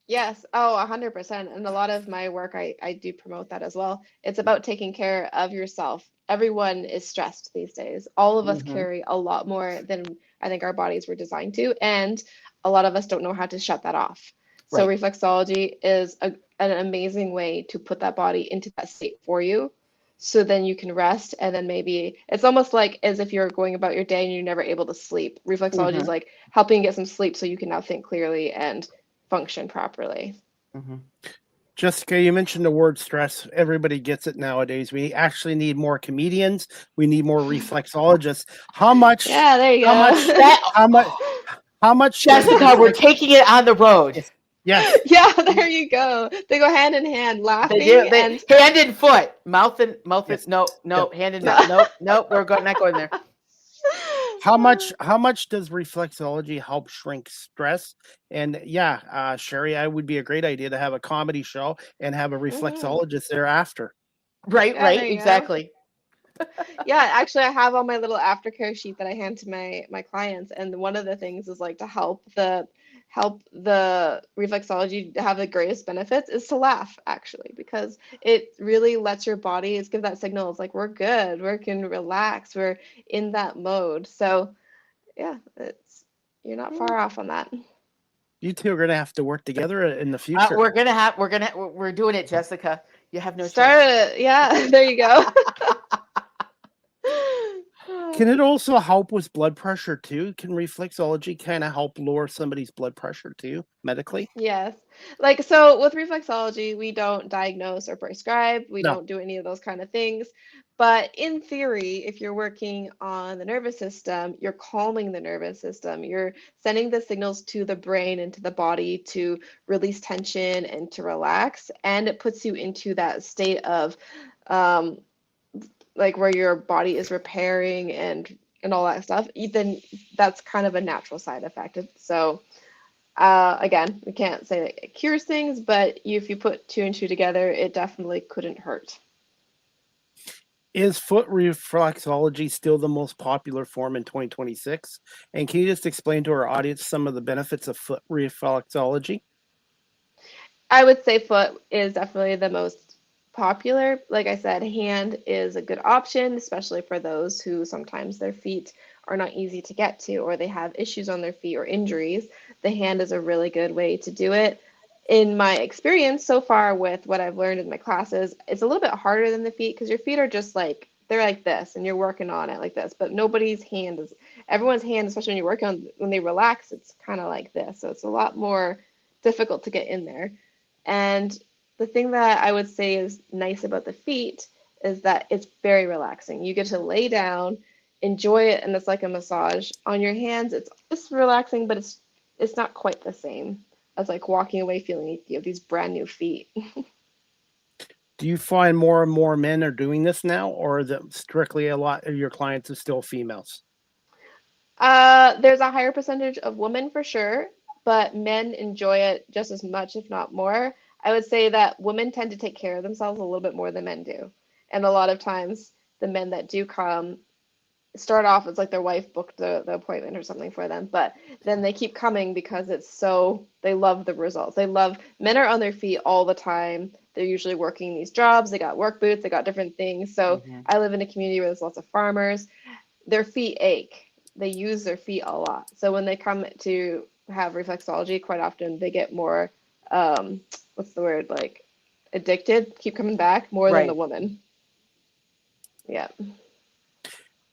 Speaker 3: Yes. Oh, 100%. And a lot of my work, I do promote that as well. It's about taking care of yourself. Everyone is stressed these days. All of us
Speaker 2: Hmm.
Speaker 3: carry a lot more than I think our bodies were designed to. And a lot of us don't know how to shut that off. So
Speaker 2: Right.
Speaker 3: reflexology is an amazing way to put that body into that state for you. So then you can rest. And then maybe it's almost like as if you're going about your day and you're never able to sleep. Reflexology is
Speaker 2: Hmm.
Speaker 3: like helping you get some sleep so you can now think clearly and function properly.
Speaker 2: Hmm.
Speaker 1: Jessica, you mentioned the word stress. Everybody gets it nowadays. We actually need more comedians. We need more reflexologists. How much,
Speaker 3: Yeah, there you
Speaker 1: how much,
Speaker 3: go.
Speaker 2: That,
Speaker 1: how much, how much does
Speaker 2: Jessica, we're taking it on the road.
Speaker 1: yes, yes,
Speaker 3: Yeah, there you go. They go hand in hand,
Speaker 2: They do.
Speaker 3: laughing
Speaker 2: They
Speaker 3: and
Speaker 2: hand and foot, mouth and
Speaker 1: yes.
Speaker 2: no,
Speaker 1: Yep.
Speaker 2: hand and
Speaker 3: no.
Speaker 2: mouth. Nope. Not going there.
Speaker 1: How much does reflexology help shrink stress? And yeah, Sherry, I would be a great idea to have a comedy show and have a
Speaker 3: Hmm.
Speaker 1: reflexologist thereafter.
Speaker 3: Yeah, there you go.
Speaker 2: Exactly.
Speaker 3: Yeah, actually, I have on my little aftercare sheet that I hand to my clients, and one of the things is like to help the reflexology to have the greatest benefits is to laugh, actually, because it really lets your body, it's give that signal. It's like we're good, we can relax, we're in that mode. So yeah, it's you're not far off on that.
Speaker 1: You two are going to have to work together in the future.
Speaker 2: We're doing it, Jessica. You have no
Speaker 3: Start
Speaker 2: choice.
Speaker 3: it. Yeah, there you go.
Speaker 1: Can it also help with blood pressure too? Can reflexology kind of help lower somebody's blood pressure too, medically?
Speaker 3: Yes. Like, so with reflexology, we don't diagnose or prescribe, we
Speaker 1: No.
Speaker 3: don't do any of those kind of things. But in theory, if you're working on the nervous system, you're calming the nervous system. You're sending the signals to the brain and to the body to release tension and to relax. And it puts you into that state of um, like where your body is repairing and all that stuff. Then that's kind of a natural side effect. So again, we can't say that it cures things, but if you put two and two together, it definitely couldn't hurt.
Speaker 1: Is foot reflexology still the most popular form in 2026? And can you just explain to our audience some of the benefits of foot reflexology?
Speaker 3: I would say foot is definitely the most popular. Like I said, hand is a good option, especially for those who sometimes their feet are not easy to get to or they have issues on their feet or injuries. The hand is a really good way to do it. In my experience so far with what I've learned in my classes, it's a little bit harder than the feet because your feet are just like they're like this and you're working on it like this, but nobody's hand is everyone's hand, especially when you're working on when they relax, it's kind of like this. So it's a lot more difficult to get in there. And the thing that I would say is nice about the feet is that it's very relaxing. You get to lay down, enjoy it, and it's like a massage. On your hands, it's relaxing, but it's not quite the same as like walking away feeling like you have these brand new feet.
Speaker 1: Do you find more and more men are doing this now, or is it strictly a lot of your clients are still females?
Speaker 3: There's a higher percentage of women for sure, but men enjoy it just as much, if not more. I would say that women tend to take care of themselves a little bit more than men do. And a lot of times, the men that do come start off as like their wife booked the appointment or something for them, but then they keep coming because it's so, they love the results. They love, men are on their feet all the time. They're usually working these jobs. They got work boots, they got different things. So
Speaker 2: Mhm.
Speaker 3: I live in a community where there's lots of farmers. Their feet ache. They use their feet a lot. So when they come to have reflexology, quite often they get more, what's the word, like addicted, keep coming back more than the
Speaker 2: Right.
Speaker 3: woman. Yeah.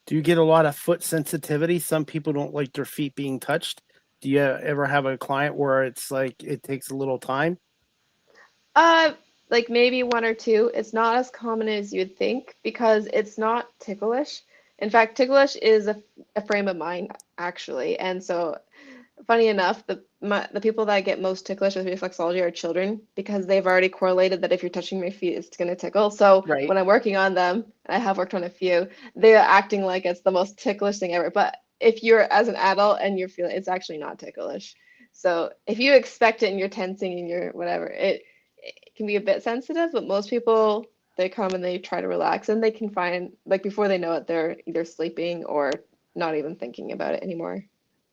Speaker 1: Do you get a lot of foot sensitivity? Some people don't like their feet being touched. Do you ever have a client where it's like it takes a little time?
Speaker 3: Uh, like maybe one or two. It's not as common as you'd think because it's not ticklish. In fact, ticklish is a frame of mind actually. And so funny enough, the people that get most ticklish with reflexology are children because they've already correlated that if you're touching my feet, it's going to tickle. So
Speaker 2: Right.
Speaker 3: when I'm working on them, and I have worked on a few, they're acting like it's the most ticklish thing ever. But if you're as an adult and you're feeling, it's actually not ticklish. So if you expect it and you're tensing and you're whatever, it can be a bit sensitive. But most people, they come and they try to relax and they can find, like before they know it, they're either sleeping or not even thinking about it anymore.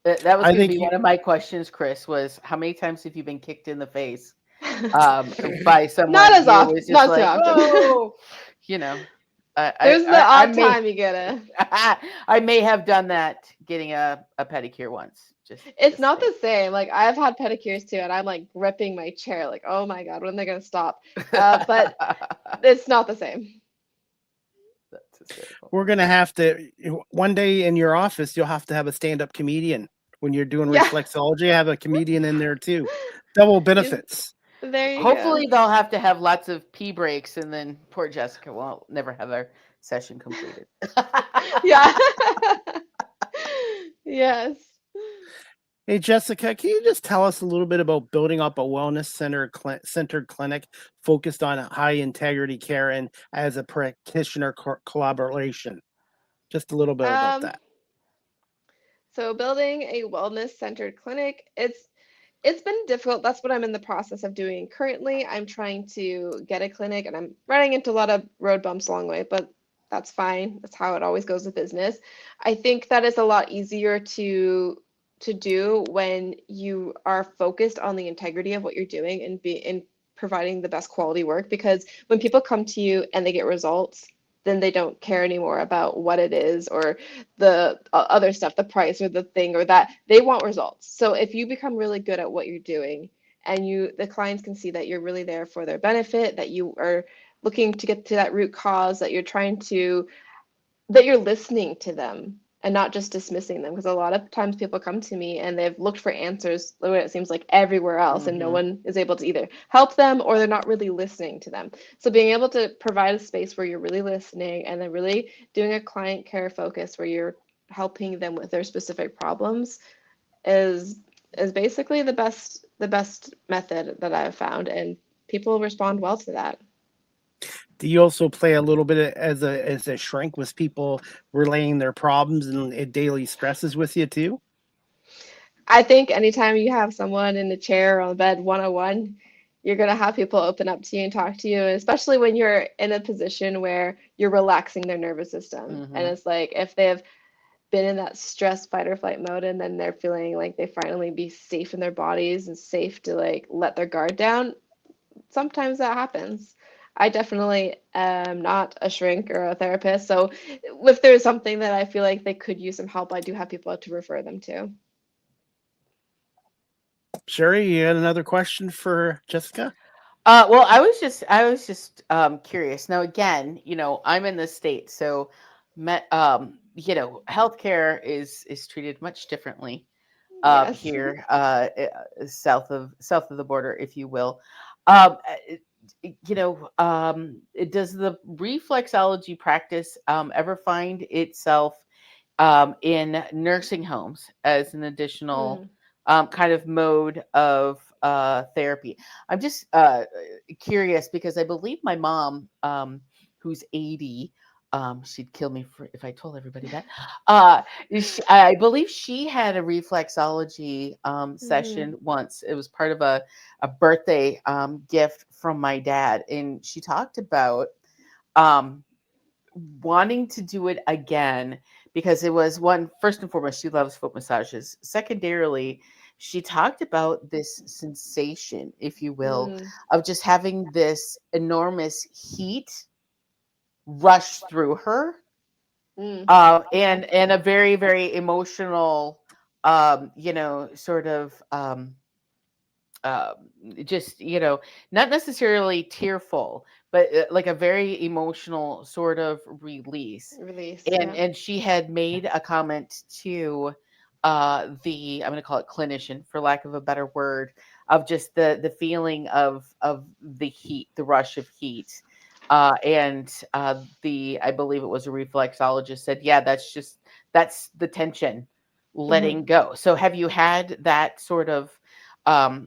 Speaker 2: That was
Speaker 1: I
Speaker 2: going to
Speaker 1: think
Speaker 2: be
Speaker 1: you,
Speaker 2: one of my questions, Chris, was how many times have you been kicked in the face by
Speaker 3: Not
Speaker 2: someone
Speaker 3: as
Speaker 2: who
Speaker 3: often,
Speaker 2: was just
Speaker 3: not so
Speaker 2: like,
Speaker 3: often.
Speaker 2: "Whoa," you know,
Speaker 3: There's the
Speaker 2: I
Speaker 3: odd
Speaker 2: may
Speaker 3: time you get a.
Speaker 2: I may have done that getting a pedicure once.
Speaker 3: It's
Speaker 2: Just
Speaker 3: not
Speaker 2: saying.
Speaker 3: the same. Like I've had pedicures too, and I'm like gripping my chair, like, oh my God, when are they gonna stop? But it's not the same.
Speaker 2: That's hysterical.
Speaker 1: we're gonna have to one day in your office. You'll have to have a stand-up comedian when you're doing
Speaker 3: Yeah.
Speaker 1: reflexology. Have a comedian in there too. Double
Speaker 3: You,
Speaker 1: benefits.
Speaker 3: there you go.
Speaker 2: Hopefully they'll have to have lots of pee breaks, and then poor Jessica will never have her session completed.
Speaker 3: Yeah. Yes.
Speaker 1: Hey Jessica, can you just tell us a little bit about building up a wellness centered clinic focused on high integrity care and as a practitioner collaboration? Just a little bit about
Speaker 3: Um,
Speaker 1: that.
Speaker 3: so building a wellness centered clinic, it's been difficult. That's what I'm in the process of doing currently. I'm trying to get a clinic and I'm running into a lot of road bumps along the way, but that's fine. That's how it always goes with business. I think that is a lot easier to do when you are focused on the integrity of what you're doing and be in providing the best quality work because when people come to you and they get results, then they don't care anymore about what it is or the other stuff, the price or the thing or that. They want results. So if you become really good at what you're doing and the clients can see that you're really there for their benefit, that you are looking to get to that root cause, that you're trying to, that you're listening to them and not just dismissing them. Because a lot of times people come to me and they've looked for answers, the way it seems like everywhere else, and no
Speaker 2: Mhm.
Speaker 3: one is able to either help them or they're not really listening to them. So being able to provide a space where you're really listening and then really doing a client care focus where you're helping them with their specific problems is is basically the best method that I've found, and people respond well to that.
Speaker 1: Do you also play a little bit as a shrink with people relaying their problems and daily stresses with you too?
Speaker 3: I think anytime you have someone in the chair or on the bed 101, you're going to have people open up to you and talk to you, and especially when you're in a position where you're relaxing their nervous system. And
Speaker 2: Mhm.
Speaker 3: it's like if they've been in that stress fight or flight mode and then they're feeling like they finally be safe in their bodies and safe to like let their guard down, sometimes that happens. I definitely am not a shrink or a therapist. So if there's something that I feel like they could use some help, I do have people to refer them to.
Speaker 1: Sherry, you had another question for Jessica?
Speaker 2: Well, I was just curious. Now, again, I'm in the state, so healthcare is treated much differently
Speaker 3: Yes.
Speaker 2: here, south of the border, if you will. Um, does the reflexology practice ever find itself in nursing homes as an additional
Speaker 3: Mm.
Speaker 2: kind of mode of therapy. I'm just curious because I believe my mom, who's 80, she'd kill me if I told everybody that. I believe she had a reflexology session once. It was part of a birthday gift from my dad, and she talked about um, wanting to do it again because it was one, first and foremost, she loves foot massages. Secondarily, she talked about this sensation, if you will,
Speaker 3: Mm,
Speaker 2: of just having this enormous heat rush through her,
Speaker 3: mm,
Speaker 2: and a very very emotional, sort of um, just not necessarily tearful, but like a very emotional sort of release.
Speaker 3: release.
Speaker 2: and
Speaker 3: Yeah.
Speaker 2: and she had made a comment to the, I'm going to call it clinician for lack of a better word, of just the feeling of the heat, the rush of heat, and the, I believe it was a reflexologist, said, yeah, that's the tension
Speaker 3: Hmm.
Speaker 2: letting go. So have you had that sort of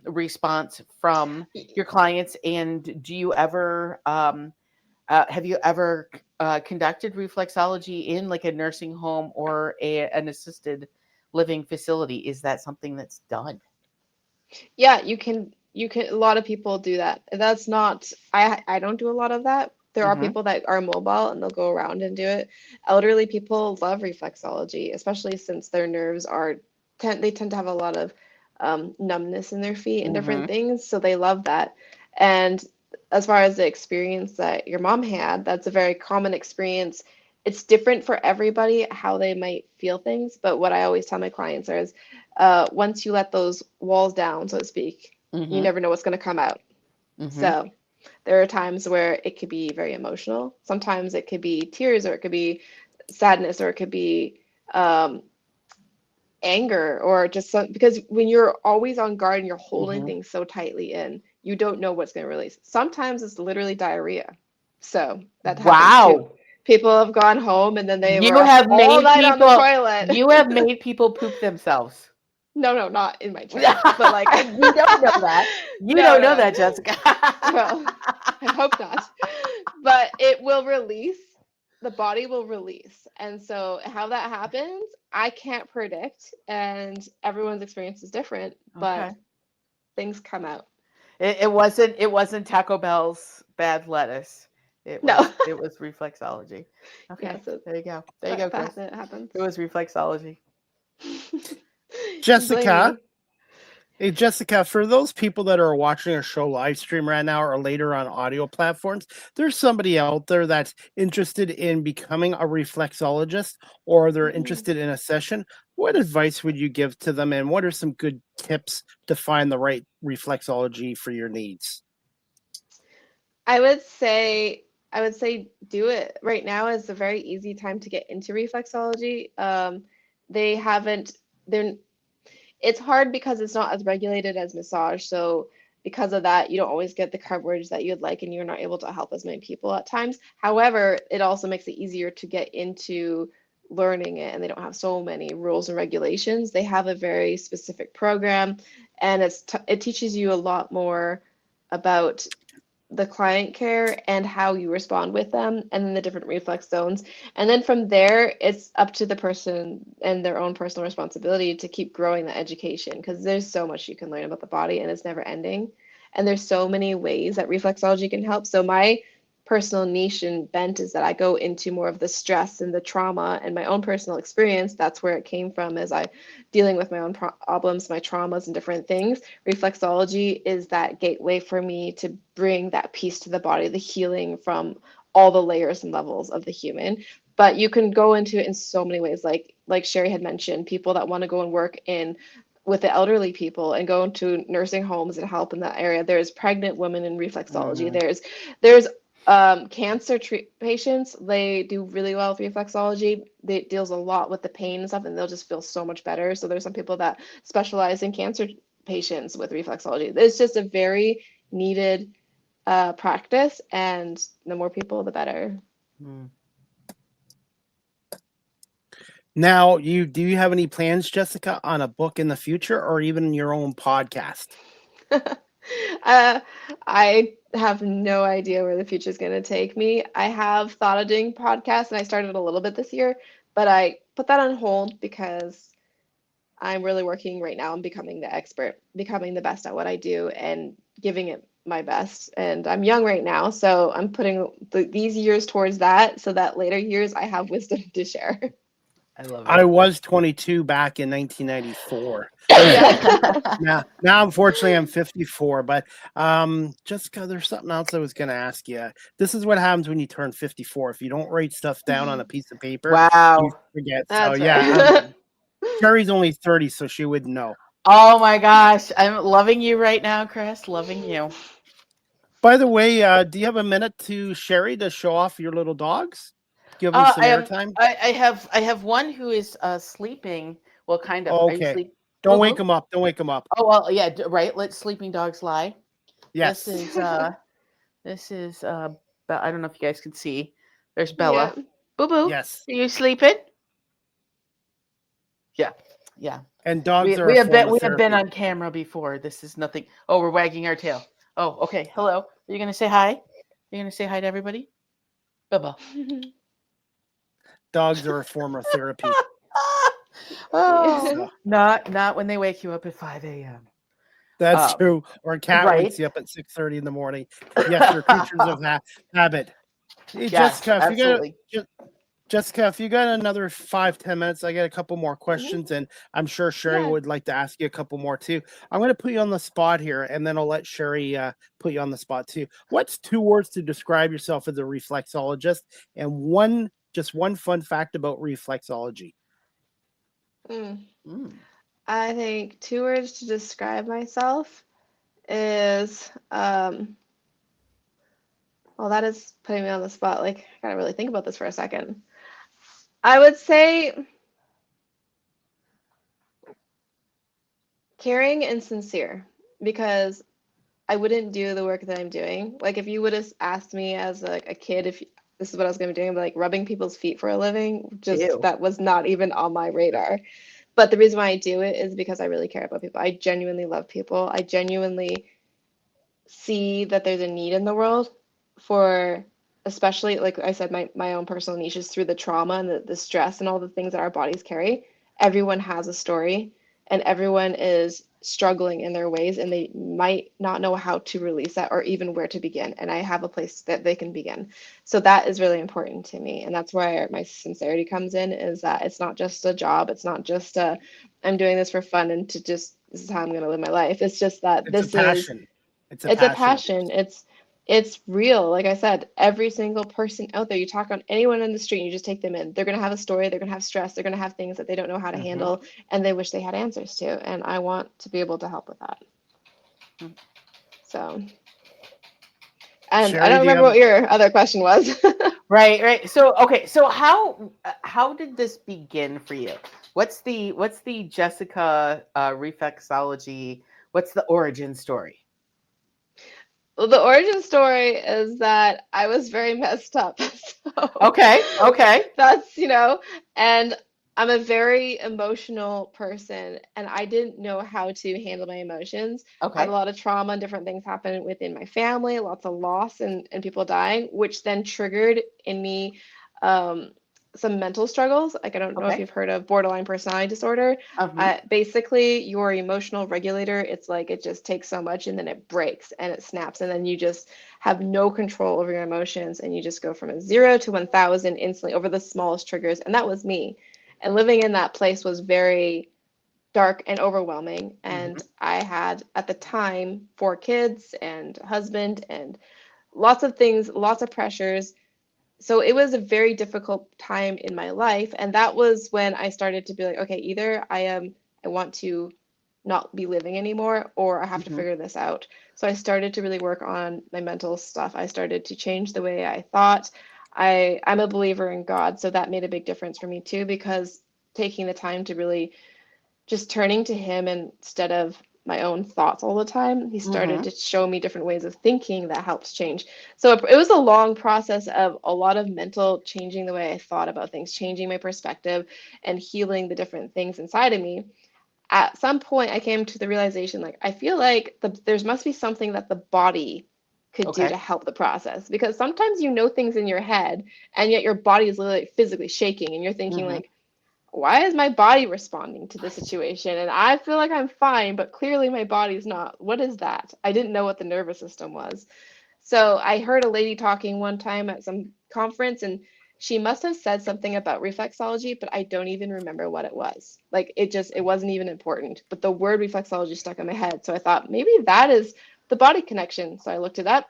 Speaker 2: response from your clients, and do you ever have you ever conducted reflexology in like a nursing home or an assisted living facility? Is that something that's done?
Speaker 3: Yeah, you can a lot of people do that. That's not I don't do a lot of that. There are
Speaker 2: Mm-hmm.
Speaker 3: people that are mobile and they'll go around and do it. Elderly people love reflexology, especially since their nerves are they tend to have a lot of numbness in their feet and different
Speaker 2: Mm-hmm.
Speaker 3: things, so they love that. And as far as the experience that your mom had, that's a very common experience. It's different for everybody how they might feel things, but what I always tell my clients is once you let those walls down, so to speak, you
Speaker 2: Mm-hmm.
Speaker 3: never know what's going to come out.
Speaker 2: Mm-hmm.
Speaker 3: So there are times where it could be very emotional. Sometimes it could be tears, or it could be sadness, or it could be um, anger, or just some, because when you're always on guard and you're holding
Speaker 2: Mm-hmm.
Speaker 3: things so tightly in, you don't know what's going to release. Sometimes it's literally diarrhea. So that happens too.
Speaker 2: Wow.
Speaker 3: People have gone home and then they
Speaker 2: You
Speaker 3: were up
Speaker 2: have
Speaker 3: all
Speaker 2: made
Speaker 3: night on the
Speaker 2: people
Speaker 3: toilet.
Speaker 2: you have made people poop themselves.
Speaker 3: No, no, not in my
Speaker 2: You
Speaker 3: chair, but like,
Speaker 2: don't know that. You
Speaker 3: no,
Speaker 2: don't know
Speaker 3: no.
Speaker 2: that, Jessica.
Speaker 3: Well, I hope not. But it will release. The body will release. And so how that happens, I can't predict, and everyone's experience is different, but
Speaker 2: Okay.
Speaker 3: things come out.
Speaker 2: It wasn't Taco Bell's bad lettuce. It
Speaker 3: No.
Speaker 2: was it was reflexology.
Speaker 3: Yeah,
Speaker 2: Okay.
Speaker 3: so
Speaker 2: There you go. There you go, Chris.
Speaker 3: that happens.
Speaker 2: It was reflexology.
Speaker 3: You blame
Speaker 1: Jessica,
Speaker 3: me.
Speaker 1: hey Jessica, for those people that are watching our show live stream right now or later on audio platforms, there's somebody out there that's interested in becoming a reflexologist or they're
Speaker 3: Mhm.
Speaker 1: interested in a session. What advice would you give to them, and what are some good tips to find the right reflexology for your needs?
Speaker 3: I would say I would say do it. Right now is a very easy time to get into reflexology. They haven't they're It's hard because it's not as regulated as massage. So because of that, you don't always get the coverage that you'd like, and you're not able to help as many people at times. However, it also makes it easier to get into learning it, and they don't have so many rules and regulations. They have a very specific program, and it teaches you a lot more about the client care and how you respond with them, and then the different reflex zones. And then from there, it's up to the person and their own personal responsibility to keep growing the education, because there's so much you can learn about the body and it's never ending. And there's so many ways that reflexology can help. So my personal niche and bent is that I go into more of the stress and the trauma and my own personal experience. That's where it came from, as I dealing with my own problems, my traumas and different things. Reflexology is that gateway for me to bring that peace to the body, the healing from all the layers and levels of the human. But you can go into it in so many ways, like Sherry had mentioned, people that want to go and work in with the elderly people and go into nursing homes and help in that area. There's pregnant women in reflexology.
Speaker 2: Mm-hmm.
Speaker 3: There's cancer patients. They do really well with reflexology. It deals a lot with the pain and stuff, and they'll just feel so much better. So there's some people that specialize in cancer patients with reflexology. It's just a very needed practice, and the more people, the better.
Speaker 1: Now, do you have any plans, Jessica, on a book in the future or even your own podcast?
Speaker 3: I have no idea where the future is going to take me. I have thought of doing podcasts, and I started a little bit this year, but I put that on hold because I'm really working right now on becoming the expert, becoming the best at what I do, and giving it my best. And I'm young right now, so I'm putting these years towards that so that later years I have wisdom to share.
Speaker 2: I love
Speaker 1: I
Speaker 2: it.
Speaker 1: was 22 back in 1994.
Speaker 3: Yeah.
Speaker 1: Now, unfortunately, I'm 54. But Jessica, there's something else I was going to ask you. This is what happens when you turn 54. If you don't write stuff down on a piece of paper, you
Speaker 2: Wow.
Speaker 1: forget. So
Speaker 3: That's
Speaker 1: yeah,
Speaker 3: right.
Speaker 1: Sherry's only 30, so she wouldn't know.
Speaker 2: Oh my gosh. I'm loving you right now, Chris. Loving you.
Speaker 1: By the way, do you have a minute to Sherry to show off your little dogs? Give them some
Speaker 2: I have
Speaker 1: airtime.
Speaker 2: I have one who is sleeping. Well, kind of.
Speaker 1: Oh,
Speaker 2: Are you
Speaker 1: okay.
Speaker 2: sleep?
Speaker 1: Don't wake them up. Don't wake them up.
Speaker 2: Oh well, yeah, right. Let sleeping dogs lie. This
Speaker 1: Yes.
Speaker 2: is this is I don't know if you guys can see. There's
Speaker 3: Yeah.
Speaker 2: Bella. Boo boo.
Speaker 1: Yes.
Speaker 2: Are you sleeping? Yeah. Yeah.
Speaker 1: And dogs are a form of
Speaker 2: We have been
Speaker 1: therapy.
Speaker 2: on camera before. This is nothing. Oh, we're wagging our tail. Oh, okay. Hello. Are you gonna say hi? You're gonna say hi to everybody? Bubba.
Speaker 1: Dogs are a form of therapy.
Speaker 2: Oh,
Speaker 1: So
Speaker 2: not when they wake you up at 5 a.m.
Speaker 1: that's true. Or a cat
Speaker 2: Right?
Speaker 1: wakes you up at 6:30 in the morning. Yes, they're creatures of habit. Hey,
Speaker 2: Yes, absolutely.
Speaker 1: Jessica, if you got another 5-10 minutes, I got a couple more
Speaker 3: Mhm.
Speaker 1: questions, and I'm sure Sherry
Speaker 3: Yeah.
Speaker 1: would like to ask you a couple more too. I'm going to put you on the spot here, and then I'll let Sherry put you on the spot too. What's 2 words to describe yourself as a reflexologist, and just one fun fact about reflexology?
Speaker 3: Mm.
Speaker 2: Mm.
Speaker 3: I think 2 words to describe myself is well, that is putting me on the spot. Like, I gotta really think about this for a second. I would say caring and sincere, because I wouldn't do the work that I'm doing. Like, if you would have asked me as a kid if this is what I was gonna be doing, I'd be like rubbing people's feet for a living, just
Speaker 2: Ew.
Speaker 3: that was not even on my radar. But the reason why I do it is because I really care about people. I genuinely love people. I genuinely see that there's a need in the world for, especially like I said, my own personal niches through the trauma and the stress and all the things that our bodies carry. Everyone has a story, and everyone is struggling in their ways, and they might not know how to release that or even where to begin, and I have a place that they can begin. So that is really important to me, and that's where my sincerity comes in, is that it's not just a job, it's not just a I'm doing this for fun and to just this is how I'm going to live my life. It's just that
Speaker 1: It's a
Speaker 3: this is
Speaker 1: passion. It's a
Speaker 3: it's a
Speaker 1: passion of
Speaker 3: passion.
Speaker 1: yours.
Speaker 3: It's real. Like I said, every single person out there, you talk on anyone on the street, you just take them in. They're gonna have a story, they're gonna have stress, they're gonna have things that they don't know how to
Speaker 1: Hmm.
Speaker 3: handle, and they wish they had answers to. And I want to be able to help with that.
Speaker 2: Mm.
Speaker 3: So, and I
Speaker 1: Sherry,
Speaker 3: don't
Speaker 1: do you
Speaker 3: remember
Speaker 1: have?
Speaker 3: what your other question was.
Speaker 2: Right, right. So okay, so how did this begin for you? What's the Jessica reflexology? What's the origin story?
Speaker 3: Well, the origin story is that I was very messed up. So
Speaker 2: Okay, okay,
Speaker 3: that's, and I'm a very emotional person, and I didn't know how to handle my emotions. Had a
Speaker 2: okay,
Speaker 3: lot of trauma and different things happen within my family, lots of loss and people dying, which then triggered in me um, some mental struggles. Like, I don't know if
Speaker 2: okay.
Speaker 3: you've heard of borderline personality disorder.
Speaker 2: Uh-huh.
Speaker 3: Basically, your emotional regulator, it's like it just takes so much and then it breaks and it snaps, and then you just have no control over your emotions, and you just go from a 0 to 1,000 instantly over the smallest triggers. And that was me. And living in that place was very dark and overwhelming.
Speaker 2: Hmm.
Speaker 3: And I had at the time 4 kids and a husband and lots of things, lots of pressures. So it was a very difficult time in my life, and that was when I started to be like, okay, either I want to not be living anymore, or I have to
Speaker 2: Hmm.
Speaker 3: figure this out. So I started to really work on my mental stuff. I started to change the way I thought. I'm a believer in God, so that made a big difference for me too, because taking the time to really just turning to him instead of my own thoughts all the time, he started
Speaker 2: Hmm.
Speaker 3: to show me different ways of thinking that helps change. So it was a long process of a lot of mental changing the way I thought about things, changing my perspective and healing the different things inside of me. at some point I came to the realization, like, I feel like there's must be something that the body could do
Speaker 2: Okay.
Speaker 3: to help the process, because sometimes you know things in your head and yet your body is literally physically shaking and you're thinking
Speaker 2: Mm-hmm.
Speaker 3: like, why is my body responding to this situation? And I feel like I'm fine, but clearly my body's not. What is that? I didn't know what the nervous system was. So I heard a lady talking one time at some conference, and she must have said something about reflexology, but I don't even remember what it was. Like it wasn't even important. But the word reflexology stuck in my head. So I thought maybe that is the body connection. So I looked it up,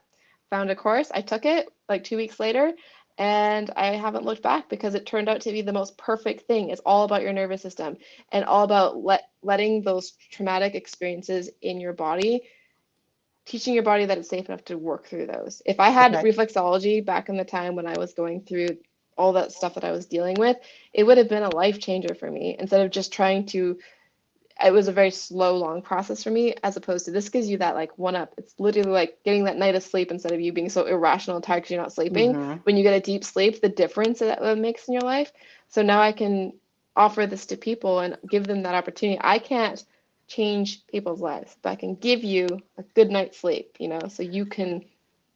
Speaker 3: found a course, I took it like 2 weeks later, and I haven't looked back because it turned out to be the most perfect thing. It's all about your nervous system and all about letting those traumatic experiences in your body, teaching your body that it's safe enough to work through those. If I had
Speaker 2: Okay.
Speaker 3: reflexology back in the time when I was going through all that stuff that I was dealing with, it would have been a life changer for me instead of just trying to. It was a very slow, long process for me, as opposed to this gives you that like one up. It's literally like getting that night of sleep instead of you being so irrational and tired because you're not sleeping.
Speaker 2: Mm-hmm.
Speaker 3: When you get a deep sleep, the difference that it makes in your life. So now I can offer this to people and give them that opportunity. I can't change people's lives, but I can give you a good night's sleep, so you can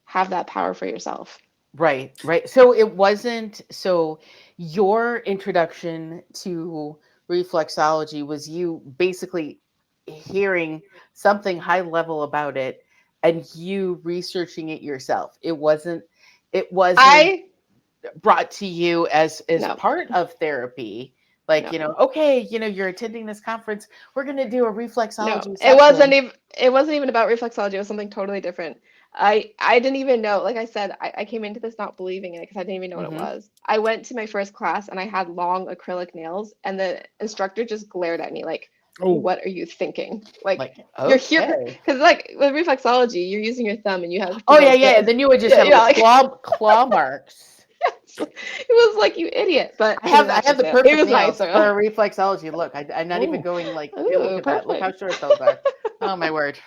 Speaker 3: have that power for yourself.
Speaker 2: Right, right. So it wasn't, so your introduction to reflexology was you basically hearing something high level about it and you researching it yourself. It wasn't
Speaker 3: I
Speaker 2: brought to you as
Speaker 3: No,
Speaker 2: part of therapy. Like,
Speaker 3: no.
Speaker 2: okay, you're attending this conference, we're going to do a
Speaker 3: No,
Speaker 2: reflexology
Speaker 3: it
Speaker 2: session.
Speaker 3: wasn't even about reflexology. It was something totally different. I didn't even know. Like I said, I came into this not believing it because I didn't even know what it
Speaker 2: Mm-hmm.
Speaker 3: was. I went to my first class and I had long acrylic nails, and the instructor just glared at me like,
Speaker 1: Oh,
Speaker 3: "What are you thinking? Like
Speaker 2: Like,
Speaker 3: you're here
Speaker 2: okay.
Speaker 3: because like with reflexology, you're using your thumb and you have
Speaker 2: Oh yeah, yeah. And
Speaker 3: the
Speaker 2: then you would just
Speaker 3: yeah,
Speaker 2: have
Speaker 3: yeah,
Speaker 2: like
Speaker 3: like
Speaker 2: claw marks.
Speaker 3: it was like you idiot, but
Speaker 2: I
Speaker 3: he
Speaker 2: have
Speaker 3: didn't
Speaker 2: I have
Speaker 3: actually
Speaker 2: the
Speaker 3: say that. He
Speaker 2: perfect
Speaker 3: was nice.
Speaker 2: nails
Speaker 3: So.
Speaker 2: for reflexology. Look, I'm not even
Speaker 1: oh,
Speaker 2: going like, here, look
Speaker 3: Ooh,
Speaker 2: at that. Look how
Speaker 3: perfect.
Speaker 2: short those are. Oh my word.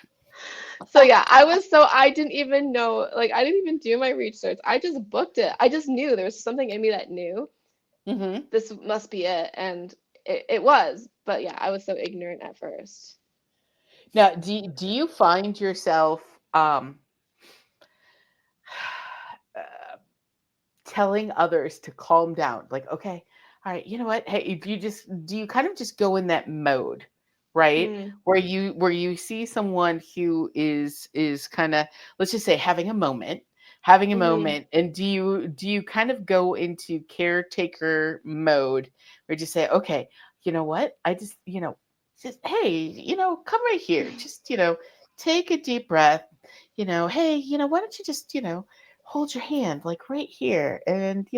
Speaker 3: So yeah, I didn't even know, like I didn't even do my research. I just booked it. I just knew there was something in me that knew
Speaker 2: Hmm.
Speaker 3: this must be it, and it was. But yeah, I was so ignorant at first.
Speaker 2: Now, do you find yourself uh, telling others to calm down? Like, okay, all right, you know what? Hey, if you just do you kind of just go in that mode, right?
Speaker 3: Mm,
Speaker 2: Where you see someone who is kind of, let's just say, having a moment,
Speaker 3: mm-hmm,
Speaker 2: and do you kind of go into caretaker mode where you just say, okay, you know what? I just hey, come right here. Just, take a deep breath. Hey, why don't you just, hold your hand like right here, and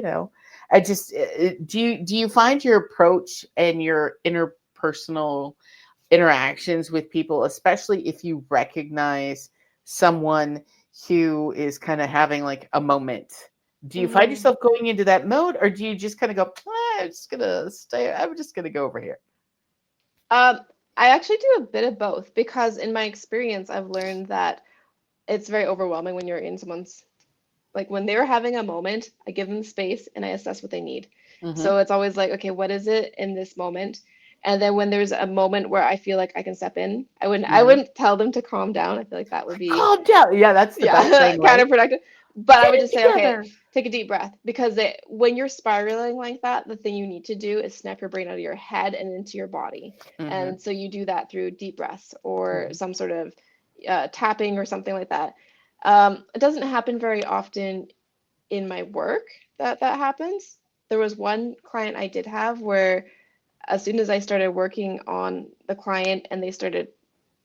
Speaker 2: I just do you find your approach and your interpersonal interactions with people, especially if you recognize someone who is kind of having like a moment, do you find
Speaker 3: mm-hmm.
Speaker 2: yourself going into that mode, or do you just kind of go, I'm just gonna go over here?
Speaker 3: Um, I actually do a bit of both because in my experience, I've learned that it's very overwhelming when you're in someone's, like when they're having a moment, I give them space and I assess what they need.
Speaker 2: Mm-hmm.
Speaker 3: So it's always like, okay, what is it in this moment? And then when there's a moment where I feel like I can step in, I
Speaker 2: Mm-hmm.
Speaker 3: wouldn't tell them to calm down. I feel like that would be,
Speaker 2: Calm down. Yeah, that's the best
Speaker 3: yeah,
Speaker 2: thing, right?
Speaker 3: counterproductive. But I
Speaker 2: Get
Speaker 3: would
Speaker 2: it
Speaker 3: just say, okay,
Speaker 2: together.
Speaker 3: take a deep breath because when you're spiraling like that, the thing you need to do is snap your brain out of your head and into your body.
Speaker 2: Mm-hmm.
Speaker 3: And so you do that through deep breaths or some sort of tapping or something like that. It doesn't happen very often in my work that happens. There was one client I did have where as soon as I started working on the client and they started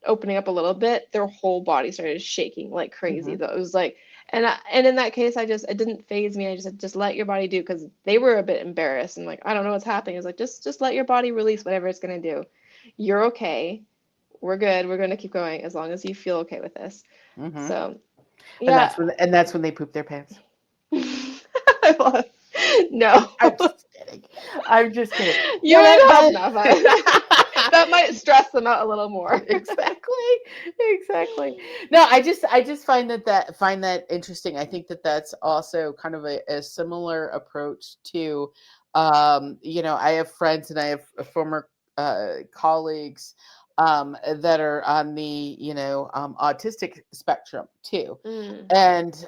Speaker 3: opening up a little bit, their whole body started shaking like crazy.
Speaker 2: Mm-hmm.
Speaker 3: So it was like, and in that case, it didn't phase me. I just said, just let your body do, because they were a bit embarrassed and like, I don't know what's happening. I was like, just let your body release whatever it's gonna do. You're okay. We're good. We're gonna keep going as long as you feel okay with this.
Speaker 2: Mm-hmm.
Speaker 3: So
Speaker 2: And
Speaker 3: yeah.
Speaker 2: that's when they poop their pants.
Speaker 3: No.
Speaker 2: I'm just kidding. I'm just kidding.
Speaker 3: You
Speaker 2: No,
Speaker 3: ain't helped enough.
Speaker 2: that
Speaker 3: That might stress them out a little more.
Speaker 2: exactly. No, I just find that interesting. I think that that's also kind of a similar approach to, I have friends and I have former colleagues that are on the autistic spectrum too.
Speaker 3: Mm.
Speaker 2: And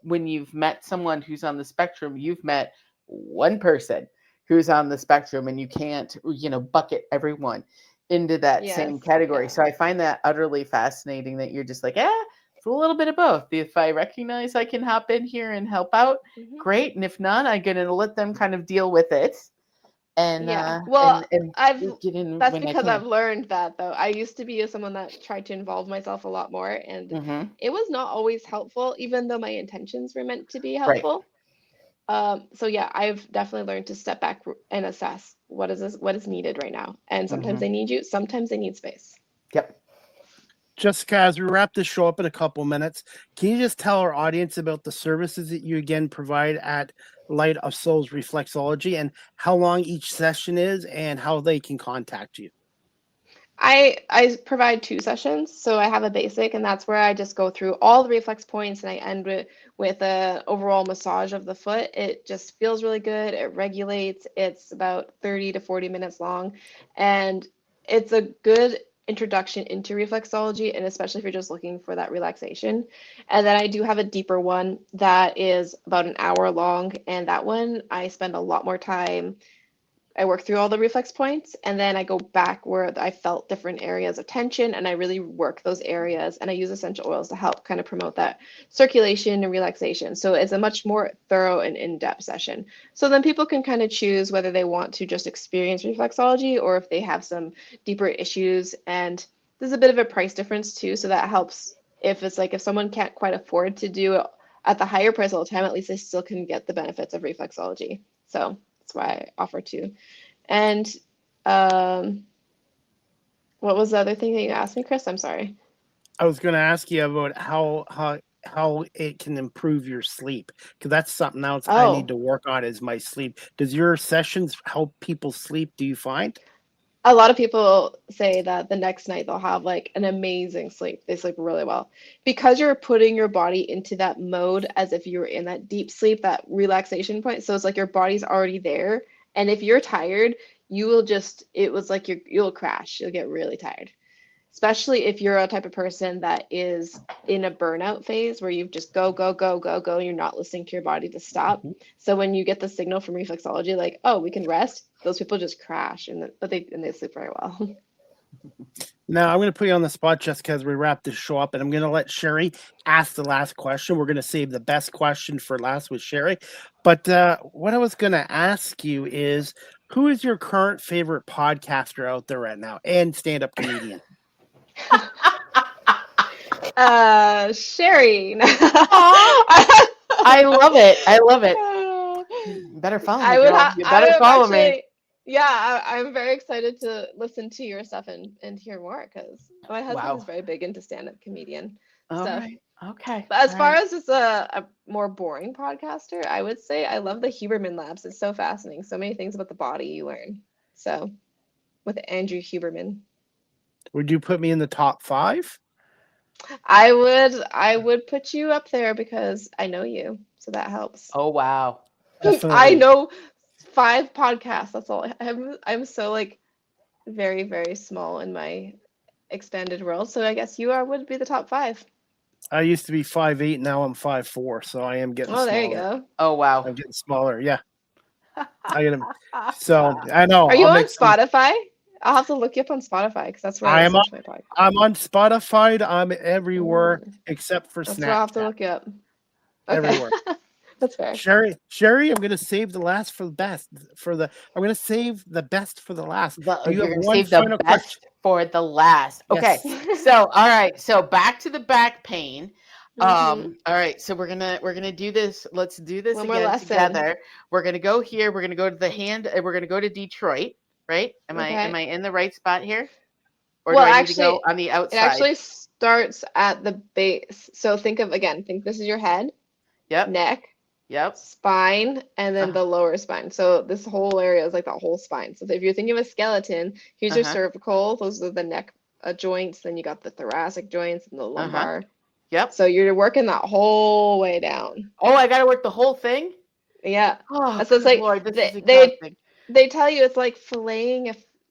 Speaker 2: when you've met someone who's on the spectrum, you've met one person who's on the spectrum, and you can't bucket everyone into that same
Speaker 3: Yes.
Speaker 2: category.
Speaker 3: Yeah.
Speaker 2: So I find that utterly fascinating that you're just like, it's a little bit of both. If I recognize I can hop in here and help out,
Speaker 3: Mhm.
Speaker 2: great. And if not, I'm going to let them kind of deal with it. And
Speaker 3: Yeah. Well,
Speaker 2: and
Speaker 3: I've
Speaker 2: get in
Speaker 3: that's
Speaker 2: when I
Speaker 3: because
Speaker 2: can.
Speaker 3: I've learned that though. I used to be someone that tried to involve myself a lot more, and
Speaker 2: Mm-hmm.
Speaker 3: it was not always helpful, even though my intentions were meant to be
Speaker 2: Right.
Speaker 3: helpful. So yeah, I've definitely learned to step back and assess what is needed right now. And sometimes
Speaker 2: Mhm.
Speaker 3: they need you, sometimes they need space.
Speaker 2: Yep.
Speaker 1: Jessica, as we wrap this show up in a couple minutes, can you just tell our audience about the services that you again provide at Light of Souls Reflexology and how long each session is and how they can contact you?
Speaker 3: I provide 2 sessions. So I have a basic, and that's where I just go through all the reflex points, and I end with a overall massage of the foot. It just feels really good. It regulates. It's about 30 to 40 minutes long, and it's a good introduction into reflexology, and especially if you're just looking for that relaxation. And then I do have a deeper one that is about an hour long, and that one I spend a lot more time. I work through all the reflex points, and then I go back where I felt different areas of tension, and I really work those areas, and I use essential oils to help kind of promote that circulation and relaxation. So it's a much more thorough and in-depth session. So then people can kind of choose whether they want to just experience reflexology or if they have some deeper issues. And there's a bit of a price difference too, so that helps if it's like if someone can't quite afford to do it at the higher price all the time, at least they still can get the benefits of reflexology. So that's why I offer to. And what was the other thing that you asked me, Chris? I'm sorry.
Speaker 1: I was going to ask you about how it can improve your sleep, because that's something else I need
Speaker 3: Oh,
Speaker 1: to work on is my sleep. Does your sessions help people sleep? Do you find?
Speaker 3: a lot of people say that the next night they'll have like an amazing sleep. They sleep really well because you're putting your body into that mode as if you were in that deep sleep, that relaxation point. So it's like your body's already there. And if you're tired, it was like you'll crash. You'll get really tired. Especially if you're a type of person that is in a burnout phase where you just go, go, go, go, go, and you're not listening to your body to stop. So when you get the signal from reflexology, like, oh, we can rest, those people just crash but they sleep very well.
Speaker 1: Now, I'm going to put you on the spot, Jessica, as we wrap this show up, and I'm going to let Sherry ask the last question. We're going to save the best question for last with Sherry. But what I was going to ask you is, who is your current favorite podcaster out there right now and stand-up comedian?
Speaker 3: Sherry.
Speaker 2: I love it. I love it. You better follow me, girl. You better follow me.
Speaker 3: Yeah, I'm very excited to listen to your stuff and hear more because my husband
Speaker 2: Wow.
Speaker 3: is very big into stand-up comedian
Speaker 2: All
Speaker 3: stuff.
Speaker 2: right. Okay.
Speaker 3: But as
Speaker 2: All
Speaker 3: far
Speaker 2: right.
Speaker 3: as just a more boring podcaster, I would say I love the Huberman Labs. It's so fascinating. So many things about the body you learn. So with Andrew Huberman.
Speaker 1: Would you put me in the top 5?
Speaker 3: I would put you up there because I know you. So that helps.
Speaker 2: Oh wow.
Speaker 3: I
Speaker 1: Definitely.
Speaker 3: know 5 podcasts. That's all. I'm so like very, very small in my expanded world. So I guess would be the top 5.
Speaker 1: I used to be 5'8", now I'm 5'4", so I am getting
Speaker 3: Oh, there you
Speaker 1: smaller.
Speaker 3: go.
Speaker 2: Oh wow.
Speaker 1: I'm getting smaller, yeah. I get him. So I know.
Speaker 3: Are you
Speaker 1: I'll
Speaker 3: on
Speaker 1: make some.
Speaker 3: Spotify? I'll have to look you up on Spotify because that's where I
Speaker 1: I am on.
Speaker 3: listen to my podcast.
Speaker 1: I'm on Spotify. I'm everywhere
Speaker 3: Mm,
Speaker 1: except for
Speaker 3: that's where I'll have to
Speaker 1: Snapchat.
Speaker 3: look you up. Okay.
Speaker 1: Everywhere.
Speaker 3: That's fair.
Speaker 1: Sherry, I'm gonna save the last for the best. I'm gonna save the best for the last. Do you
Speaker 2: You're
Speaker 1: have
Speaker 2: gonna
Speaker 1: one
Speaker 2: save the
Speaker 1: final
Speaker 2: best
Speaker 1: question?
Speaker 2: for the last. Okay.
Speaker 1: Yes.
Speaker 2: So all right. So back to the back pain.
Speaker 3: Mhm.
Speaker 2: All right. So we're gonna do this. Let's do this
Speaker 3: One more
Speaker 2: again
Speaker 3: lesson.
Speaker 2: together. We're gonna go here. We're gonna go to the hand. We're gonna go to Detroit. Right? Am I
Speaker 3: Okay.
Speaker 2: in the right spot here? Or
Speaker 3: Well,
Speaker 2: do I need to
Speaker 3: actually,
Speaker 2: go on the
Speaker 3: it
Speaker 2: outside?
Speaker 3: actually starts at the base. So think this is your head,
Speaker 2: Yep.
Speaker 3: neck,
Speaker 2: Yep.
Speaker 3: spine, and then the lower spine. So this whole area is like the whole spine. So if you're thinking of a skeleton, here's your cervical. Those are the neck joints. Then you got the thoracic joints and the lumbar.
Speaker 2: Yep.
Speaker 3: So you're working that whole way down.
Speaker 2: Oh, I gotta work the whole thing?
Speaker 3: Yeah.
Speaker 2: Oh,
Speaker 3: So it's
Speaker 2: good
Speaker 3: like
Speaker 2: Lord, this is
Speaker 3: they
Speaker 2: exhausting.
Speaker 3: they tell you it's like filleting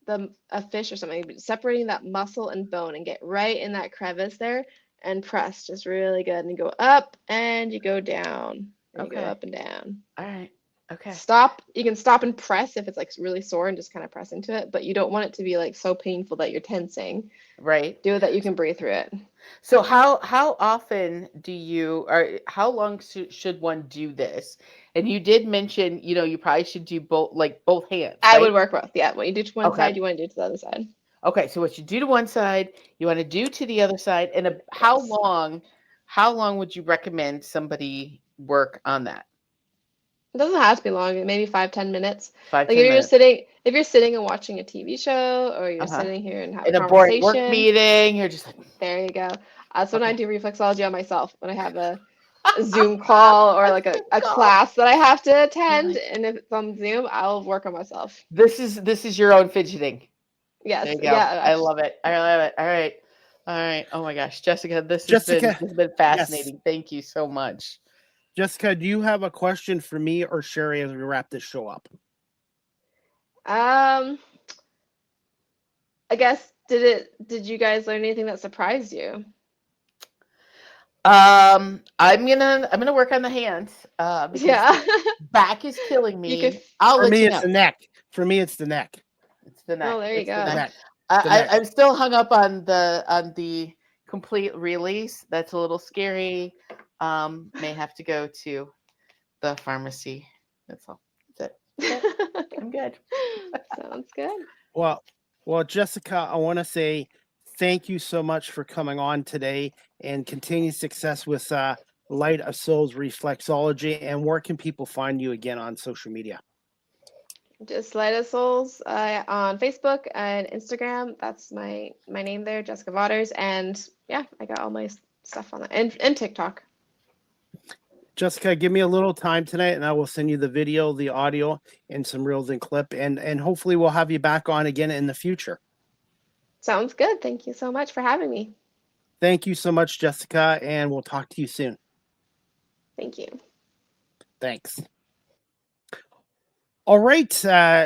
Speaker 3: a fish or something, separating that muscle and bone and get right in that crevice there and press just really good. And you go up and you go down and you go
Speaker 2: Okay.
Speaker 3: up and down.
Speaker 2: All right. Okay.
Speaker 3: Stop. You can stop and press if it's like really sore and just kind of press into it, but you don't want it to be like so painful that you're tensing.
Speaker 2: Right.
Speaker 3: Do it that you can breathe through it.
Speaker 2: So how often do you, or how long should one do this? And you did mention, you probably should do both hands,
Speaker 3: I would
Speaker 2: right?
Speaker 3: work both. Yeah. What you do to one
Speaker 2: Okay.
Speaker 3: side, you want to do to the other side.
Speaker 2: Okay. So what you do to one side, you want to do to the other side. And how
Speaker 3: Yes.
Speaker 2: long would you recommend somebody work on that?
Speaker 3: It doesn't have to be long, maybe 5-10 minutes.
Speaker 2: 5,
Speaker 3: Like
Speaker 2: 10 minutes.
Speaker 3: if you're sitting and watching a TV show, or you're
Speaker 2: Uh-huh.
Speaker 3: sitting here and have
Speaker 2: In
Speaker 3: a
Speaker 2: a boring work
Speaker 3: conversation.
Speaker 2: meeting, you're just like,
Speaker 3: There you go. That's when I
Speaker 2: okay.
Speaker 3: do reflexology on myself, when I have a Zoom call or like a class that I have to attend, and if it's on Zoom, I'll work on myself.
Speaker 2: This is your own fidgeting.
Speaker 3: Yes.
Speaker 2: There you go.
Speaker 3: Yeah.
Speaker 2: I love it. I love it. All right. All right. Oh my gosh, Jessica, this has been fascinating.
Speaker 1: Yes.
Speaker 2: Thank you so much.
Speaker 1: Jessica, do you have a question for me or Sherry as we wrap this show up?
Speaker 3: I guess did you guys learn anything that surprised you?
Speaker 2: I'm gonna work on the hands. Because
Speaker 3: Yeah.
Speaker 2: back is killing me.
Speaker 3: You could.
Speaker 2: I'll
Speaker 1: For
Speaker 2: let
Speaker 1: me,
Speaker 2: you
Speaker 1: it's
Speaker 2: know.
Speaker 1: the neck. For me, it's the neck.
Speaker 2: It's the neck.
Speaker 3: Oh, there you
Speaker 2: It's the
Speaker 3: go.
Speaker 1: The
Speaker 2: neck.
Speaker 1: neck. The neck.
Speaker 2: I'm still hung up on the complete release. That's a little scary. May have to go to the pharmacy. That's all. That's it. I'm good.
Speaker 3: Sounds good.
Speaker 1: Well, Jessica, I want to say thank you so much for coming on today, and continued success with Light of Souls Reflexology. And where can people find you again on social media?
Speaker 3: Just Light of Souls on Facebook and Instagram. That's my name there, Jessica Waters. And yeah, I got all my stuff on that. And TikTok.
Speaker 1: Jessica, give me a little time tonight, and I will send you the video, the audio, and some reels and clip. And hopefully we'll have you back on again in the future.
Speaker 3: Sounds good. Thank you so much for having me.
Speaker 1: Thank you so much, Jessica, and we'll talk to you soon.
Speaker 3: Thank you.
Speaker 1: Thanks. All right,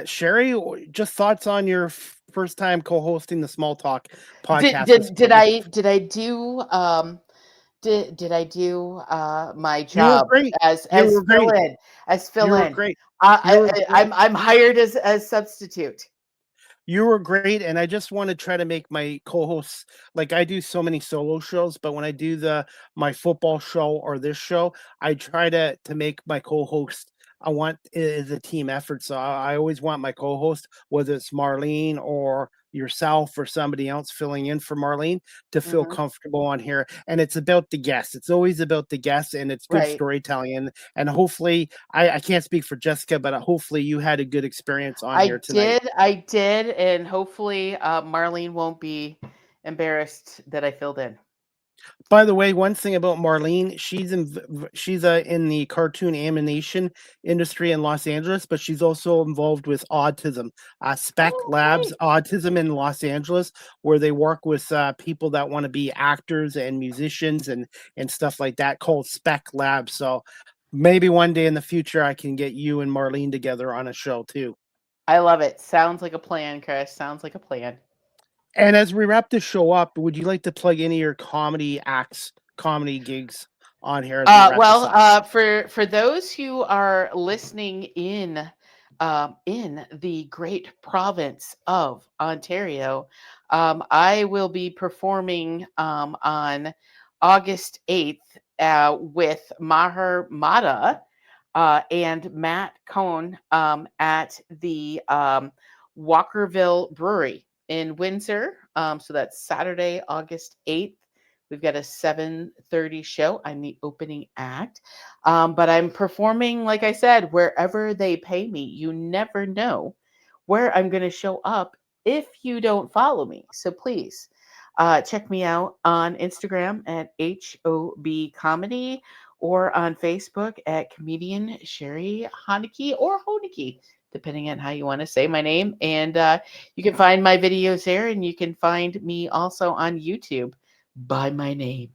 Speaker 1: Sherry, just thoughts on your first time co-hosting the Small Talk podcast.
Speaker 2: Did I do did I do my job as fill in? As fill in.
Speaker 1: Great.
Speaker 2: I'm hired as substitute.
Speaker 1: You were great, and I just want to try to make my co-hosts, like I do so many solo shows, but when I do my football show or this show, I try to make my co-host, I want it as a team effort. So I always want my co-host, whether it's Marlene or yourself or somebody else filling in for Marlene, to feel comfortable on here. And it's about the guests. It's always about the guests, and it's good storytelling. And hopefully, I can't speak for Jessica, but hopefully you had a good experience on here tonight.
Speaker 2: I did, and hopefully Marlene won't be embarrassed that I filled in.
Speaker 1: By the way, one thing about Marlene, she's in the cartoon animation industry in Los Angeles, but she's also involved with autism, Spec Labs Autism in Los Angeles, where they work with people that want to be actors and musicians and stuff like that, called Spec Labs. So maybe one day in the future, I can get you and Marlene together on a show too.
Speaker 2: I love it. Sounds like a plan, Chris. Sounds like a plan.
Speaker 1: And as we wrap this show up, would you like to plug any of your comedy gigs on here?
Speaker 2: For those who are listening in the great province of Ontario, I will be performing on August 8th with Maher Mata and Matt Cohn at the Walkerville Brewery in Windsor. So that's Saturday, August 8th. We've got a 7:30 show. I'm the opening act. But I'm performing, like I said, wherever they pay me. You never know where I'm going to show up if you don't follow me. So please check me out on Instagram at HOB Comedy, or on Facebook at comedian Sherry Hoenicke or Hoenicke, depending on how you want to say my name. And you can find my videos there, and you can find me also on YouTube by my name.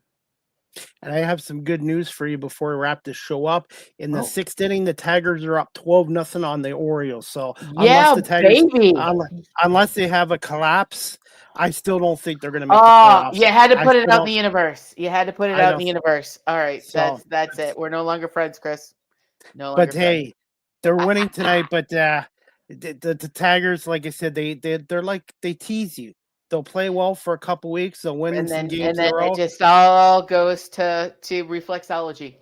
Speaker 1: And I have some good news for you before we wrap this show up. In the
Speaker 2: Oh,
Speaker 1: sixth inning, the Tigers are up 12-0 on the Orioles. So unless
Speaker 2: yeah,
Speaker 1: the Tigers,
Speaker 2: baby.
Speaker 1: unless they have a collapse, I still don't think they're going to make the playoffs.
Speaker 2: You had to
Speaker 1: I
Speaker 2: put it
Speaker 1: still
Speaker 2: out in
Speaker 1: don't.
Speaker 2: the universe. You had to put it
Speaker 1: I
Speaker 2: out in
Speaker 1: don't.
Speaker 2: the universe. All right,
Speaker 1: So,
Speaker 2: that's it. We're no longer friends, Chris. No
Speaker 1: but
Speaker 2: longer friends.
Speaker 1: hey, they're winning tonight. But the Tigers, like I said, they're like they tease you. They'll play well for a couple weeks. They'll win some
Speaker 2: And
Speaker 1: games in a
Speaker 2: then it
Speaker 1: row.
Speaker 2: just all goes to reflexology.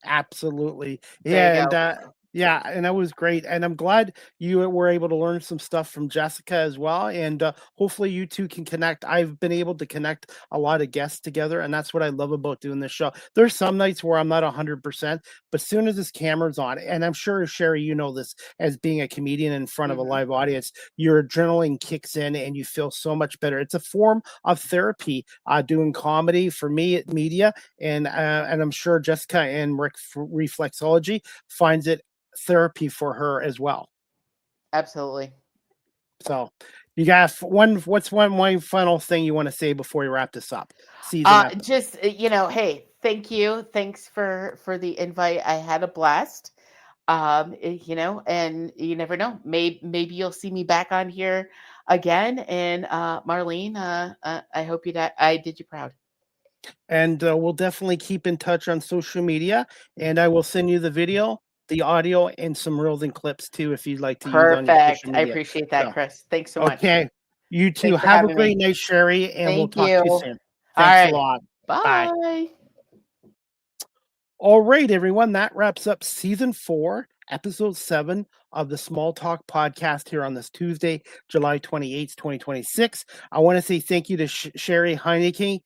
Speaker 1: Absolutely.
Speaker 2: There you
Speaker 1: Yeah, and
Speaker 2: go.
Speaker 1: yeah, and that was great. And I'm glad you were able to learn some stuff from Jessica as well. And hopefully you two can connect. I've been able to connect a lot of guests together, and that's what I love about doing this show. There's some nights where I'm not 100%, but as soon as this camera's on, and I'm sure Sherry, you know this as being a comedian in front of a
Speaker 2: Mhm.
Speaker 1: live audience, your adrenaline kicks in and you feel so much better. It's a form of therapy doing comedy for me at media, and I'm sure Jessica and reflexology finds it therapy for her as well.
Speaker 2: Absolutely.
Speaker 1: So you got what's one final thing you want to say before we wrap this up? Season up.
Speaker 2: Just hey, thank you. Thanks for the invite. I had a blast. And you never know. Maybe you'll see me back on here again. And Marlene, I hope I did you proud.
Speaker 1: And we'll definitely keep in touch on social media, and I will send you the video, the audio, and some reels and clips too if you'd like to use on your
Speaker 2: Perfect.
Speaker 1: social
Speaker 2: I
Speaker 1: media.
Speaker 2: appreciate that,
Speaker 1: So
Speaker 2: Chris. Thanks so much.
Speaker 1: okay, you two
Speaker 2: Thanks for
Speaker 1: have a
Speaker 2: having me.
Speaker 1: great night, Sherry, and we'll
Speaker 2: Thank
Speaker 1: talk
Speaker 2: you.
Speaker 1: to you
Speaker 2: All
Speaker 1: soon. Thanks a
Speaker 2: right.
Speaker 1: lot. Bye.
Speaker 2: Bye.
Speaker 1: All right, everyone, that wraps up season 4, episode 7 of the Small Talk podcast here on this Tuesday, July 28th, 2026. I want to say thank you to Sherry Hoenicke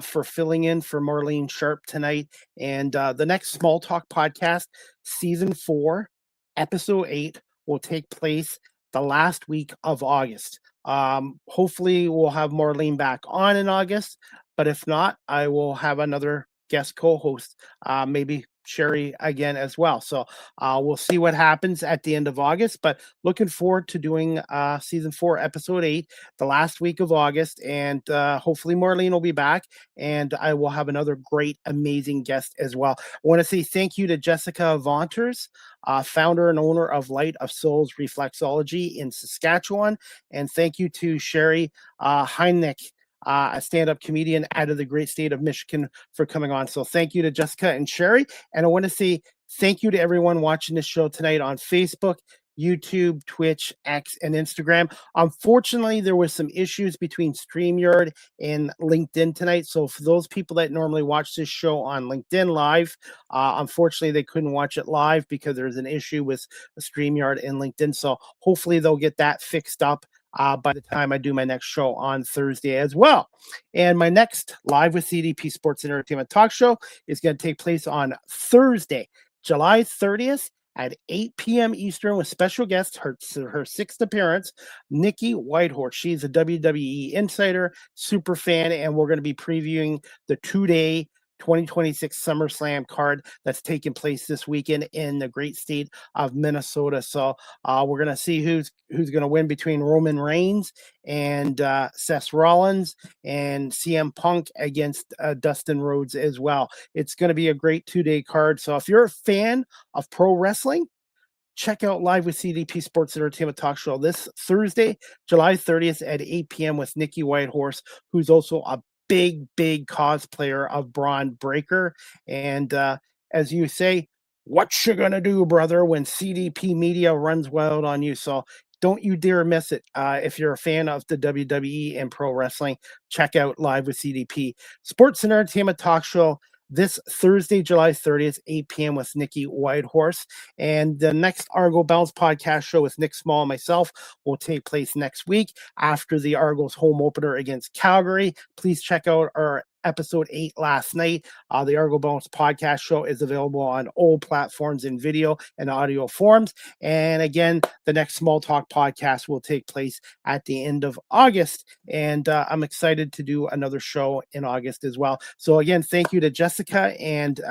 Speaker 1: for filling in for Marlene Sharp tonight. And the next Small Talk podcast, season 4, episode 8, will take place the last week of August. Hopefully, we'll have Marlene back on in August, but if not, I will have another guest co-host, maybe Sherry again as well. So we'll see what happens at the end of August, but looking forward to doing season 4, episode 8, the last week of August. And hopefully Marlene will be back and I will have another great, amazing guest as well. I want to say thank you to Jessica Vaunters, founder and owner of Light of Souls Reflexology in Saskatchewan. And thank you to Sherry Hoenicke, a stand-up comedian out of the great state of Michigan, for coming on. So thank you to Jessica and Sherry. And I want to say thank you to everyone watching this show tonight on Facebook, YouTube, Twitch, X, and Instagram. Unfortunately, there was some issues between StreamYard and LinkedIn tonight. So for those people that normally watch this show on LinkedIn Live, unfortunately, they couldn't watch it live because there's an issue with StreamYard and LinkedIn. So hopefully they'll get that fixed up by the time I do my next show on Thursday as well. And my next Live with CDP Sports and Entertainment talk show is going to take place on Thursday, July 30th at 8 p.m. Eastern with special guest, her 6th appearance, Nikki Whitehorse. She's a WWE insider, super fan, and we're going to be previewing the 2-day 2026 SummerSlam card that's taking place this weekend in the great state of Minnesota. So we're going to see who's going to win between Roman Reigns and Seth Rollins, and CM Punk against Dustin Rhodes as well. It's going to be a great 2-day card. So if you're a fan of pro wrestling, check out Live with CDP Sports Entertainment Talk Show this Thursday, July 30th at 8 p.m. with Nikki Whitehorse, who's also a big cosplayer of Braun Breaker. And as you say, what you gonna do, brother, when CDP Media runs wild on you? So don't you dare miss it. If you're a fan of the WWE and pro wrestling, check out Live with CDP Sports and Entertainment Talk Show this Thursday, July 30th, 8 p.m. with Nikki Whitehorse. And the next Argo Bounce podcast show with Nick Small and myself will take place next week after the Argos home opener against Calgary. Please check out our episode 8 last night. The Argo Bounce podcast show is available on all platforms in video and audio forms. And again, the next Small Talk podcast will take place at the end of August. And I'm excited to do another show in August as well. So again, thank you to Jessica and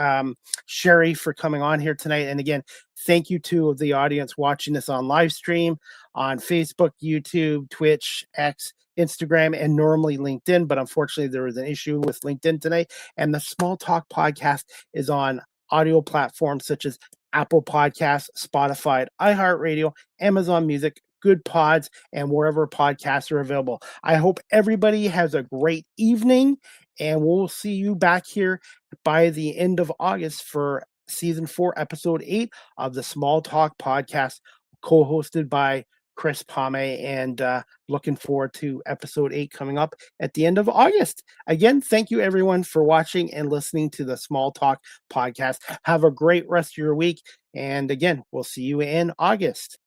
Speaker 1: Sherry for coming on here tonight. And again, thank you to the audience watching this on live stream on Facebook, YouTube, Twitch, X, Instagram, and normally LinkedIn. But unfortunately, there was an issue with LinkedIn today. And the Small Talk podcast is on audio platforms such as Apple Podcasts, Spotify, iHeartRadio, Amazon Music, Good Pods, and wherever podcasts are available. I hope everybody has a great evening, and we'll see you back here by the end of August for season 4, episode 8 of the Small Talk podcast, co-hosted by Chris Pomay, and looking forward to episode 8 coming up at the end of August. Again, thank you everyone for watching and listening to the Small Talk podcast. Have a great rest of your week. And again, we'll see you in August.